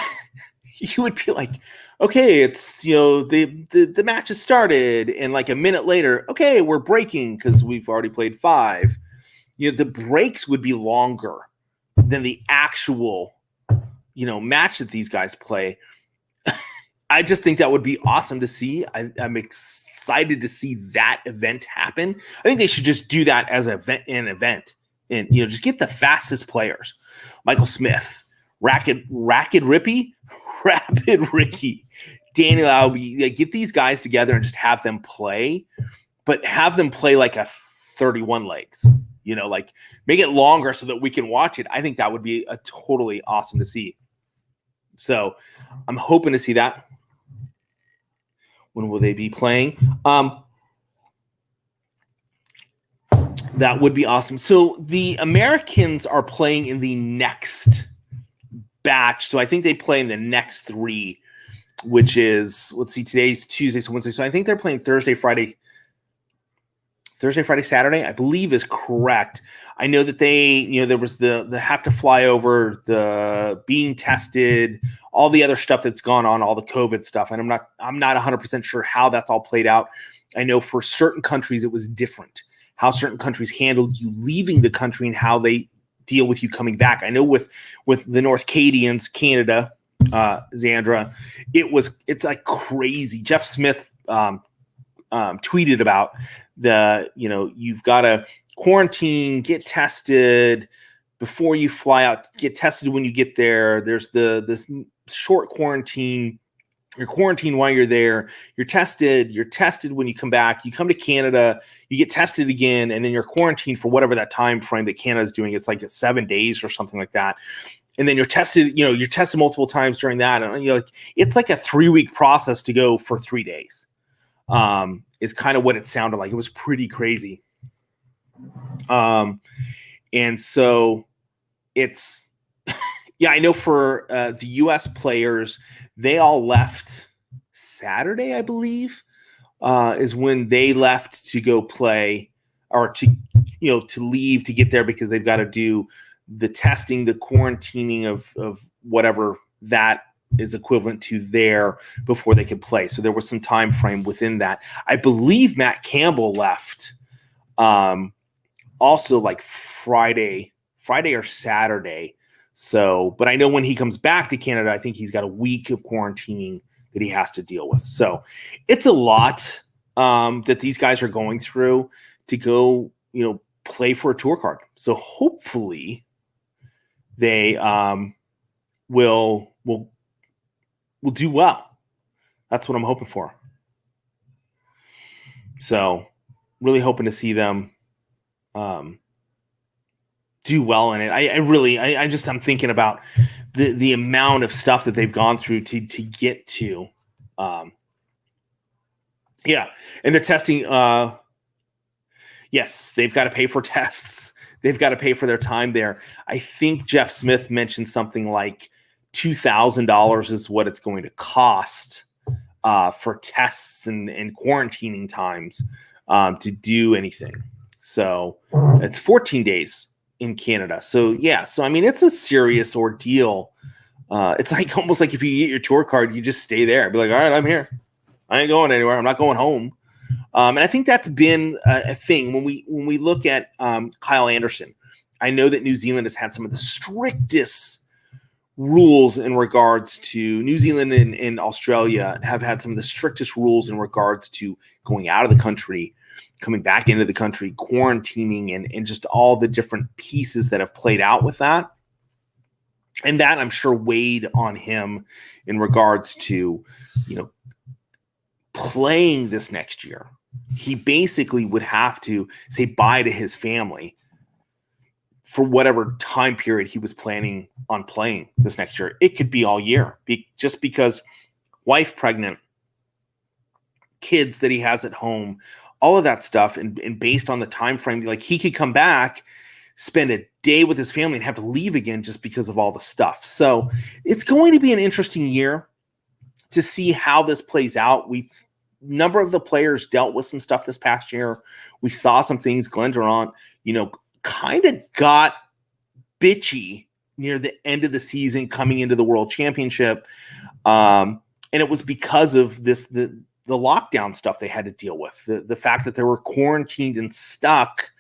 You would be like, okay, it's the match has started, and like a minute later, okay, we're breaking because we've already played 5. The breaks would be longer than the actual match that these guys play. I just think that would be awesome to see. I'm excited to see that event happen. I think they should just do that as an event, and just get the fastest players. Michael Smith, Rapid Ricky, Danny Lauby. Get these guys together and just have them play, but have them play like a 31 legs. Like make it longer so that we can watch it. I think that would be a totally awesome to see. So I'm hoping to see that. When will they be playing? That would be awesome. So the Americans are playing in the next batch. So I think they play in the next 3, which is, let's see, today's Tuesday, so Wednesday. So I think they're playing Thursday, Friday, Saturday, I believe is correct. I know that they, there was the have to fly over, the being tested, all the other stuff that's gone on, all the COVID stuff. And I'm not 100% sure how that's all played out. I know for certain countries it was different, how certain countries handled you leaving the country and how they deal with you coming back. I know with the North Cadians, Canada, Xandra, it's like crazy. Jeff Smith tweeted about you've got to quarantine, get tested before you fly out, get tested when you get there. There's this short quarantine. You're quarantined while you're there. You're tested when you come back. You come to Canada, you get tested again, and then you're quarantined for whatever that time frame that Canada's doing. It's like 7 days or something like that. And then you're tested multiple times during that. And it's like a 3-week process to go for 3 days. Is kind of what it sounded like. It was pretty crazy. And so it's, I know for the U.S. players, they all left Saturday, I believe, is when they left to go play or to leave to get there because they've got to do the testing, the quarantining of whatever that is equivalent to there before they could play. So there was some time frame within that. I believe Matt Campbell left also like Friday or Saturday. So, but I know when he comes back to Canada, I think he's got a week of quarantining that he has to deal with. So it's a lot that these guys are going through to go, play for a tour card. So hopefully they will do well. That's what I'm hoping for. So really hoping to see them do well in it. I'm thinking about the amount of stuff that they've gone through to get to. And the testing, yes, they've got to pay for tests. They've got to pay for their time there. I think Jeff Smith mentioned something like $2,000 is what it's going to cost for tests and quarantining times to do anything. So it's 14 days in Canada. So it's a serious ordeal. It's like almost like if you get your tour card, you just stay there. Be like, all right, I'm here. I ain't going anywhere. I'm not going home. And I think that's been a thing when we look at Kyle Anderson. I know that New Zealand has had some of the strictest rules in regards to New Zealand and Australia have had some of the strictest rules in regards to going out of the country, coming back into the country, quarantining, and just all the different pieces that have played out with that. And that I'm sure weighed on him in regards to, playing this next year. He basically would have to say bye to his family for whatever time period he was planning on playing this next year. It could be all year, just because wife pregnant, kids that he has at home, all of that stuff, and based on the time frame, like he could come back, spend a day with his family, and have to leave again just because of all the stuff. So it's going to be an interesting year to see how this plays out. Number of the players dealt with some stuff this past year. We saw some things. Glenn Durant, kind of got bitchy near the end of the season coming into the World Championship. And it was because of the lockdown stuff they had to deal with. The fact that they were quarantined and stuck.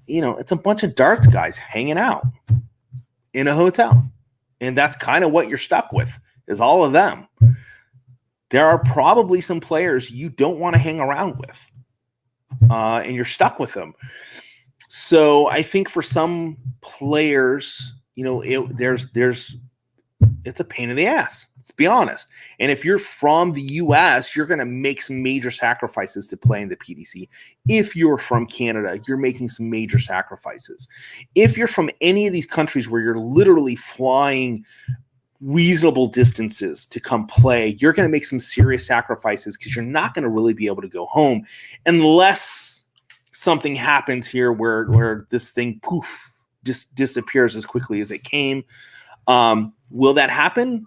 It's a bunch of darts guys hanging out in a hotel. And that's kind of what you're stuck with, is all of them. There are probably some players you don't want to hang around with. And you're stuck with them. So I think for some players, it's a pain in the ass. Let's be honest. And if you're from the U.S., you're going to make some major sacrifices to play in the PDC. If you're from Canada, you're making some major sacrifices. If you're from any of these countries where you're literally flying reasonable distances to come play, you're going to make some serious sacrifices because you're not going to really be able to go home unless something happens here where this thing disappears as quickly as it came. Will that happen?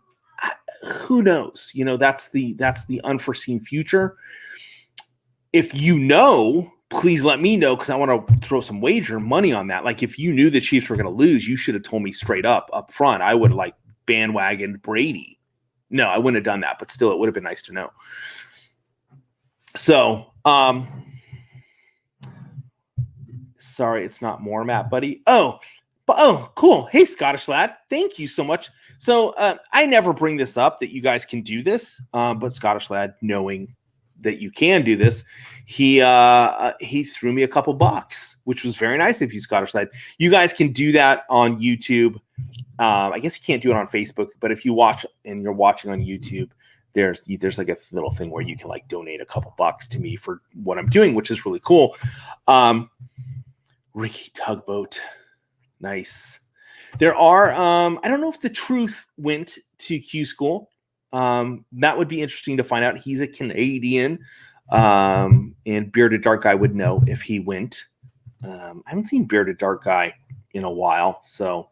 Who knows? That's the unforeseen future. If please let me know, because I want to throw some wager money on that. Like, if you knew the Chiefs were going to lose, you should have told me straight up front. I would have bandwagon Brady. No, I wouldn't have done that, but still, it would have been nice to know. So, sorry, it's not more, Matt, buddy. Oh, cool. Hey, Scottish lad. Thank you so much. So I never bring this up that you guys can do this, but Scottish lad, knowing that you can do this, he threw me a couple bucks, which was very nice of you, Scottish lad. You guys can do that on YouTube. I guess you can't do it on Facebook, but if you watch and you're watching on YouTube, there's like a little thing where you can donate a couple bucks to me for what I'm doing, which is really cool. Ricky Tugboat. Nice. There are, I don't know if the truth went to Q-School. That would be interesting to find out. He's a Canadian, and Bearded Dark Guy would know if he went. I haven't seen Bearded Dark Guy in a while, so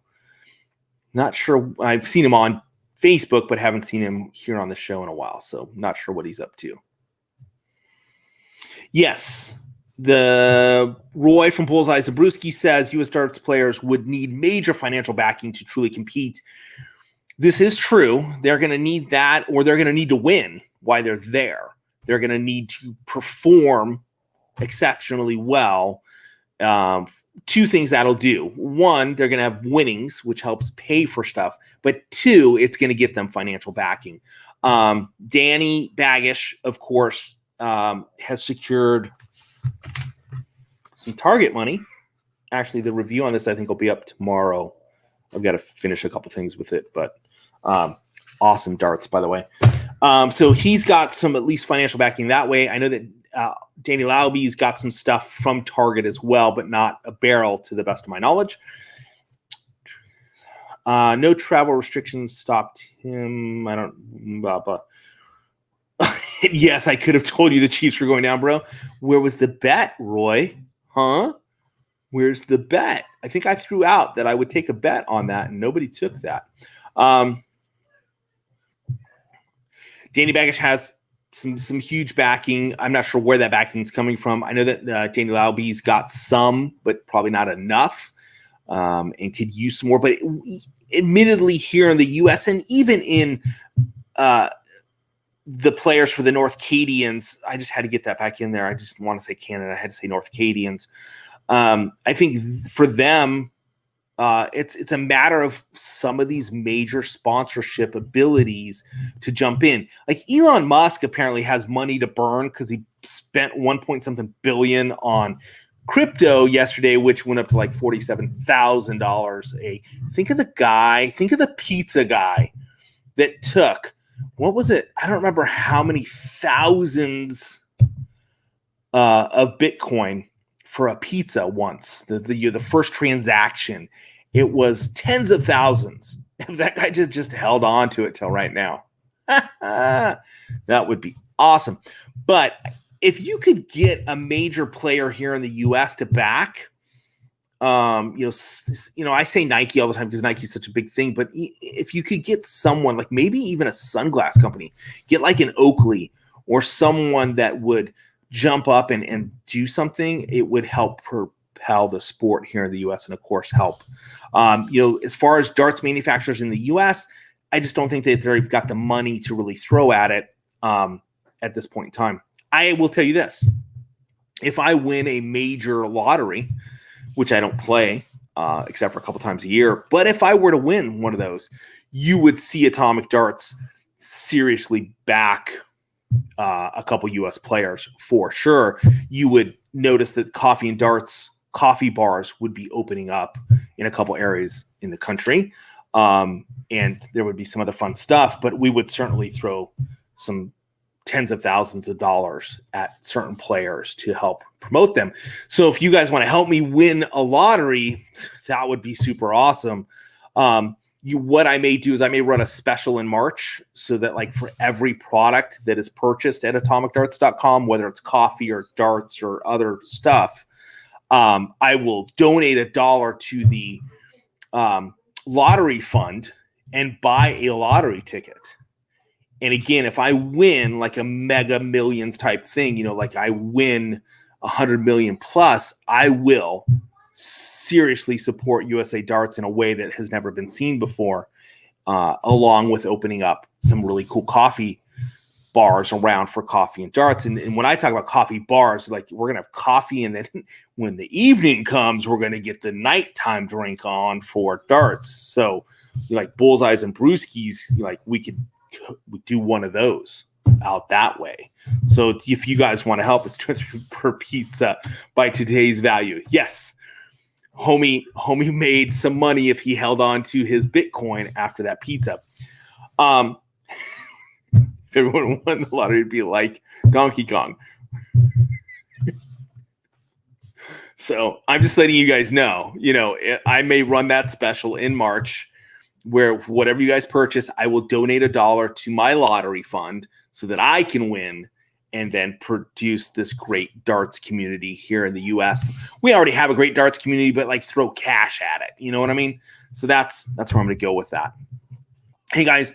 not sure. I've seen him on Facebook, but haven't seen him here on the show in a while, so not sure what he's up to. Yes. The Roy from Bullseye Zabruski says U.S. darts players would need major financial backing to truly compete. This is true. They're going to need that, or they're going to need to win while they're there. They're going to need to perform exceptionally well. Two things that'll do. One, they're going to have winnings, which helps pay for stuff. But two, it's going to get them financial backing. Danny Baggish, of course, has secured some Target money. Actually, the review on this, I think, will be up tomorrow. I've got to finish a couple things with it, but awesome darts, by the way. So he's got some at least financial backing that way. I know that Danny Lauby's got some stuff from Target as well, but not a barrel to the best of my knowledge. No travel restrictions stopped him. I don't. Yes, I could have told you the Chiefs were going down, bro. Where was the bet, Roy? Huh? Where's the bet? I think I threw out that I would take a bet on that, and nobody took that. Danny Baggish has some huge backing. I'm not sure where that backing is coming from. I know that Danny Lauby's got some, but probably not enough, and could use some more. But admittedly, here in the U.S. and even in the players for the North Cadians, I just had to get that back in there. I just want to say Canada. I had to say North Cadians. I think for them, it's a matter of some of these major sponsorship abilities to jump in. Like Elon Musk apparently has money to burn because he spent 1 billion on crypto yesterday, which went up to like $47,000. Think of the pizza guy that took what was it? I don't remember how many thousands of Bitcoin for a pizza once. The first transaction, it was tens of thousands. If that guy just held on to it till right now, that would be awesome. But if you could get a major player here in the U.S. to back, I say Nike all the time because Nike is such a big thing. But if you could get someone like maybe even a sunglass company, get like an Oakley or someone that would jump up and do something, it would help propel the sport here in the U.S. and of course help. As far as darts manufacturers in the U.S., I just don't think that they've got the money to really throw at it at this point in time. I will tell you this: if I win a major lottery, which I don't play except for a couple times a year, but if I were to win one of those, you would see Atomic Darts seriously back a couple U.S. players for sure. You would notice that Coffee and Darts coffee bars would be opening up in a couple areas in the country, and there would be some other fun stuff. But we would certainly throw some tens of thousands of dollars at certain players to help promote them. So if you guys want to help me win a lottery, that would be super awesome. What I may do is I may run a special in March so that like for every product that is purchased at atomicdarts.com, whether it's coffee or darts or other stuff, I will donate $1 to the lottery fund and buy a lottery ticket. And again, if I win like a mega millions type thing, like I win 100 million plus, I will seriously support USA Darts in a way that has never been seen before, along with opening up some really cool coffee bars around for coffee and darts. And when I talk about coffee bars, like we're going to have coffee, and then when the evening comes, we're going to get the nighttime drink on for darts. So like bullseyes and brewskis, like we do one of those out that way. So if you guys want to help, it's 23 per pizza by today's value. Yes, homie made some money if he held on to his Bitcoin after that pizza. If everyone won the lottery, it'd be like Donkey Kong. So I'm just letting you guys know, I may run that special in March where whatever you guys purchase, I will donate $1 to my lottery fund so that I can win and then produce this great darts community here in the U.S. We already have a great darts community, but like throw cash at it. You know what I mean? So that's where I'm going to go with that. Hey guys,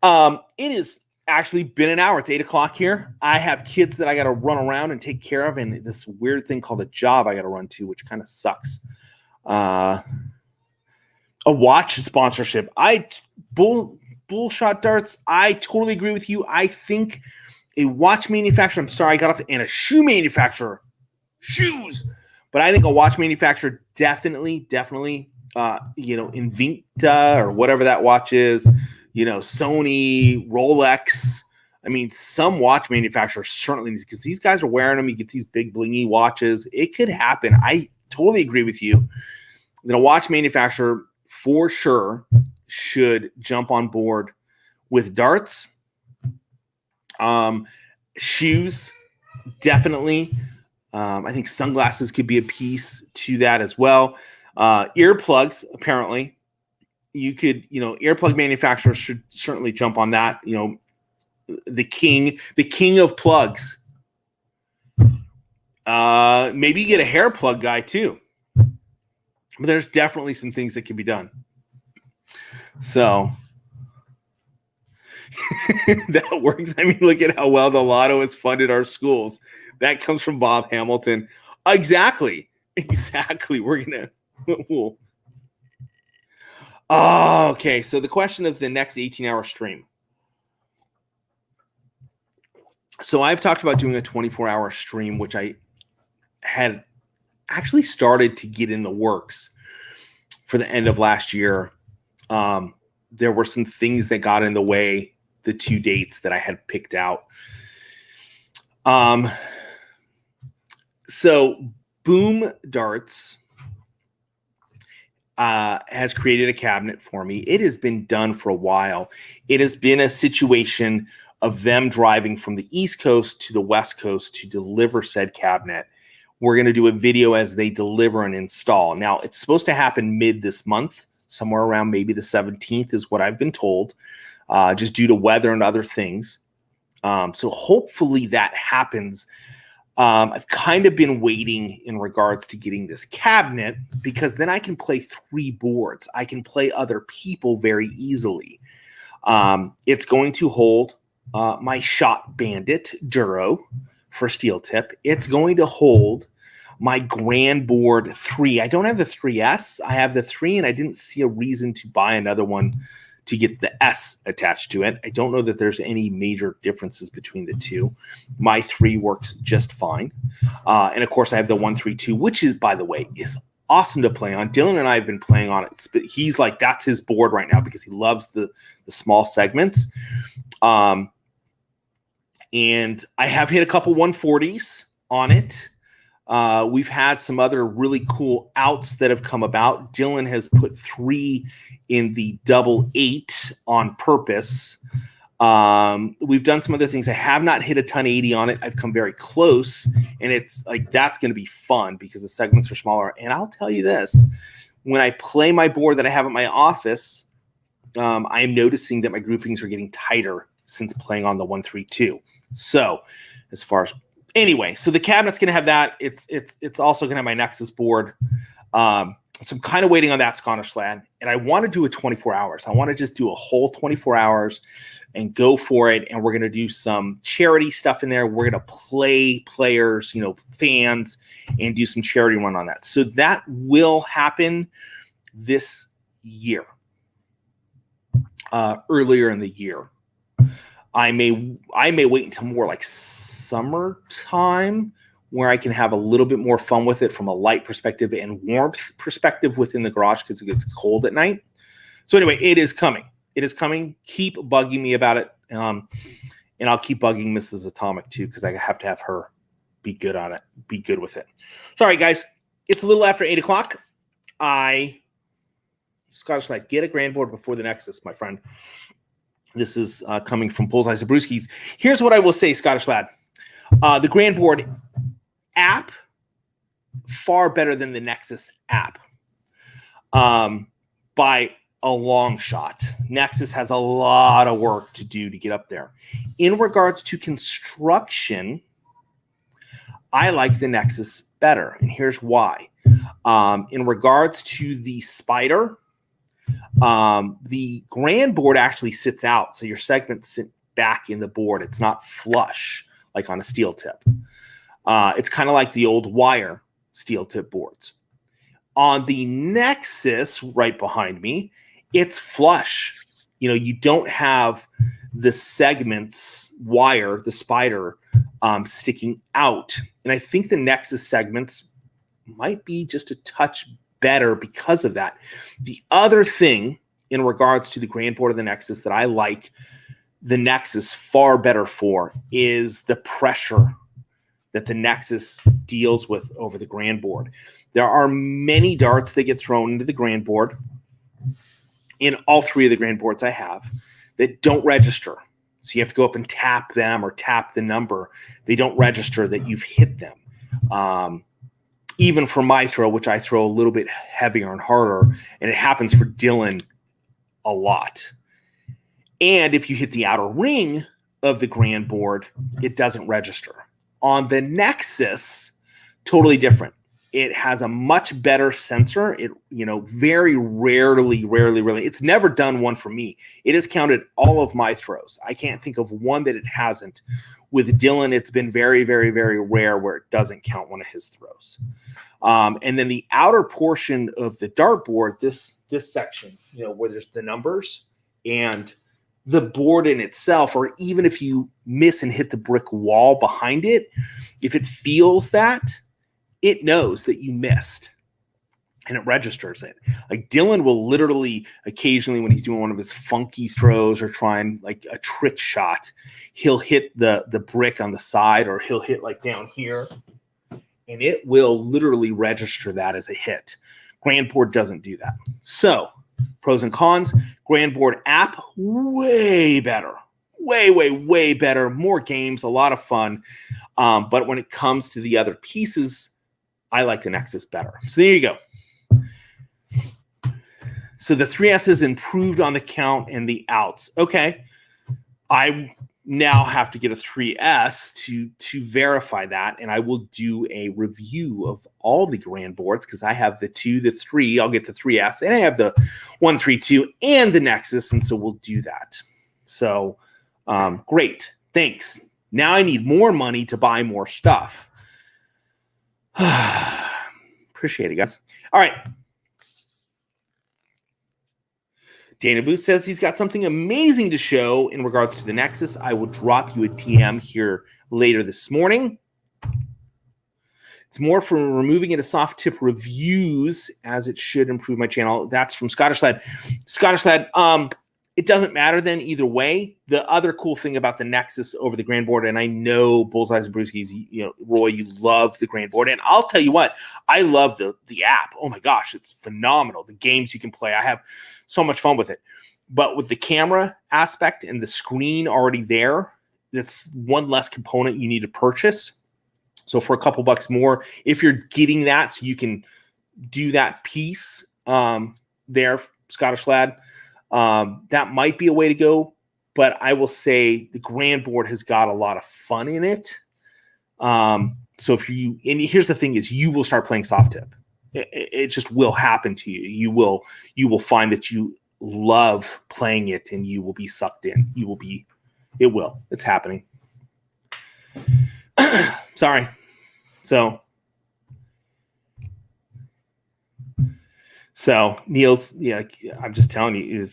it has actually been an hour. It's 8:00 here. I have kids that I got to run around and take care of, and this weird thing called a job I got to run to, which kind of sucks. A watch sponsorship. Bullshot Darts. I totally agree with you. I think a watch manufacturer, I'm sorry, I got off, and a shoe manufacturer, shoes. But I think a watch manufacturer definitely, Invicta or whatever that watch is, Sony, Rolex. I mean, some watch manufacturers certainly, because these guys are wearing them. You get these big blingy watches. It could happen. I totally agree with you that a watch manufacturer for sure should jump on board with darts. Shoes, definitely. I think sunglasses could be a piece to that as well. Earplugs, apparently. You could, earplug manufacturers should certainly jump on that. The king of plugs. Maybe get a hair plug guy too. But there's definitely some things that can be done. So that works. I mean, look at how well the lotto has funded our schools. That comes from Bob Hamilton. Exactly. We're going to. Oh, okay. So the question of the next 18-hour stream. So I've talked about doing a 24-hour stream, which I had actually started to get in the works for the end of last year. There were some things that got in the way, the 2 dates that I had picked out. So Boom Darts has created a cabinet for me. It has been done for a while. It has been a situation of them driving from the East Coast to the West Coast to deliver said cabinet. We're going to do a video as they deliver and install. Now, it's supposed to happen mid this month, somewhere around maybe the 17th is what I've been told, just due to weather and other things. So hopefully that happens. I've kind of been waiting in regards to getting this cabinet because then I can play 3 boards. I can play other people very easily. It's going to hold my Shot Bandit Duro for steel tip. It's going to hold my Grand Board 3. I don't have the 3S. I have the 3, and I didn't see a reason to buy another one to get the S attached to it. I don't know that there's any major differences between the two. My 3 works just fine. And of course, I have the 132, which is, by the way, is awesome to play on. Dylan and I have been playing on it. He's like, that's his board right now because he loves the small segments. And I have hit a couple 140s on it. We've had some other really cool outs that have come about. Dylan has put 3 in the 88 on purpose. We've done some other things. I have not hit a ton 80 on it. I've come very close, and it's like that's going to be fun because the segments are smaller. And I'll tell you this, when I play my board that I have at my office, I am noticing that my groupings are getting tighter since playing on the 132. So as far as anyway, so the cabinet's going to have that. It's also going to have my Nexus board. So I'm kind of waiting on that Scottish Lad, and I want to do a 24 hours. I want to just do a whole 24 hours and go for it. And we're going to do some charity stuff in there. We're going to play players, fans, and do some charity run on that. So that will happen this year, earlier in the year. I may wait until more like summertime where I can have a little bit more fun with it from a light perspective and warmth perspective within the garage because it gets cold at night. So anyway, it is coming. It is coming. Keep bugging me about it. And I'll keep bugging Mrs. Atomic too because I have to have her be good on it, be good with it. Sorry, guys. It's a little after 8 o'clock. Scottish Lad, get a grand board before the Nexus, my friend. This is coming from Bullseye Zabrewski's. Here's what I will say, Scottish Lad. The Grand Board app, far better than the Nexus app by a long shot. Nexus has a lot of work to do to get up there. In regards to construction, I like the Nexus better, and here's why. In regards to the Spider, the Grand Board actually sits out, so your segments sit back in the board. It's not flush like on a steel tip. It's kind of like the old wire steel tip boards. On the Nexus right behind me, it's flush. You don't have the segments wire, the Spider, sticking out. And I think the Nexus segments might be just a touch better because of that. The other thing in regards to the Grand Board of the Nexus that I like the Nexus far better for is the pressure that the Nexus deals with over the Grand Board. There are many darts that get thrown into the Grand Board in all 3 of the Grand Boards I have that don't register. So you have to go up and tap them or tap the number. They don't register that you've hit them. Even for my throw, which I throw a little bit heavier and harder, and it happens for Dylan a lot. And if you hit the outer ring of the Grand Board, it doesn't register. On the Nexus, totally different. It has a much better sensor. It, very rarely, it's never done one for me. It has counted all of my throws. I can't think of one that it hasn't. With Dylan, it's been very, very, very rare where it doesn't count one of his throws. And then the outer portion of the dartboard, this section, where there's the numbers and the board in itself, or even if you miss and hit the brick wall behind it, if it feels that, it knows that you missed and it registers it. Like Dylan will literally occasionally, when he's doing one of his funky throws or trying like a trick shot, he'll hit the brick on the side, or he'll hit like down here, and it will literally register that as a hit. Grand Board doesn't do that. So pros and cons. Grand Board app, way better. Way better. More games, a lot of fun. But when it comes to the other pieces, I like the Nexus better. So there you go. So the 3S has improved on the count and the outs. Okay. I now have to get a 3S to verify that, and I will do a review of all the Grand Boards because I have the 2, the 3. I'll get the 3S, and I have the 132 and the Nexus, and so we'll do that. So great. Thanks. Now I need more money to buy more stuff. Appreciate it, guys. All right. Dana Booth says he's got something amazing to show in regards to the Nexus. I will drop you a DM here later this morning. It's more from removing it as soft tip reviews, as it should improve my channel. That's from Scottish Lad. Scottish Lad, it doesn't matter then either way. The other cool thing about the Nexus over the Grand Board, and I know Bullseyes and Brewskis, Roy, you love the Grand Board. And I'll tell you what, I love the app. Oh my gosh, it's phenomenal. The games you can play. I have so much fun with it. But with the camera aspect and the screen already there, that's one less component you need to purchase. So for a couple bucks more, if you're getting that, so you can do that piece there, Scottish Lad, that might be a way to go. But I will say the Grand Board has got a lot of fun in it. So if you, and here's the thing is, you will start playing soft tip. It just will happen to you. You will find that you love playing it, and you will be sucked in. It's happening. Sorry. So Niels, yeah, I'm just telling you,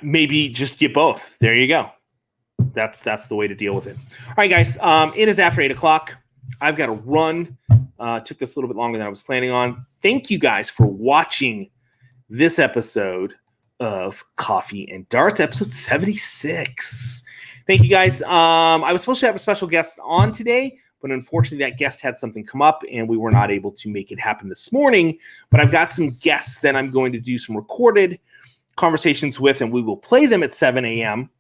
maybe just get both. There you go. That's the way to deal with it. All right, guys. It is after 8 o'clock. I've got to run. Took this a little bit longer than I was planning on. Thank you guys for watching this episode of Coffee and Darts, episode 76. Thank you, guys. I was supposed to have a special guest on today, but unfortunately that guest had something come up and we were not able to make it happen this morning. But I've got some guests that I'm going to do some recorded conversations with, and we will play them at 7 a.m.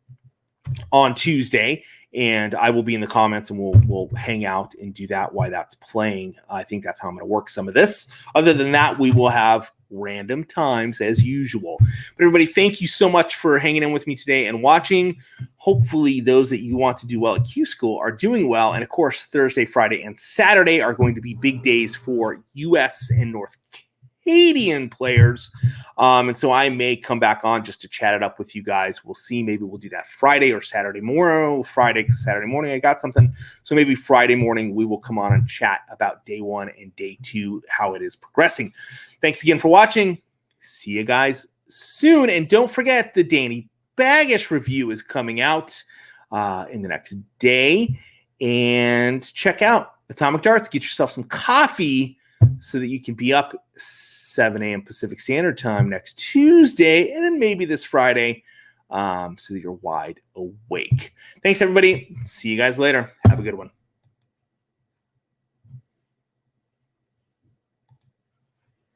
on Tuesday. And I will be in the comments, and we'll hang out and do that while that's playing. I think that's how I'm going to work some of this. Other than that, we will have random times as usual. But everybody, thank you so much for hanging in with me today and watching. Hopefully those that you want to do well at Q-School are doing well. And of course, Thursday, Friday, and Saturday are going to be big days for U.S. and North Canadian players. And so I may come back on just to chat it up with you guys. We'll see. Maybe we'll do that Friday or Saturday morning. Saturday morning, I got something. So maybe Friday morning, we will come on and chat about day 1 and day 2, how it is progressing. Thanks again for watching. See you guys soon. And don't forget, the Danny Baggish review is coming out in the next day. And check out Atomic Darts. Get yourself some coffee so that you can be up 7 a.m. Pacific Standard Time next Tuesday, and then maybe this Friday, so that you're wide awake. Thanks, everybody. See you guys later. Have a good one.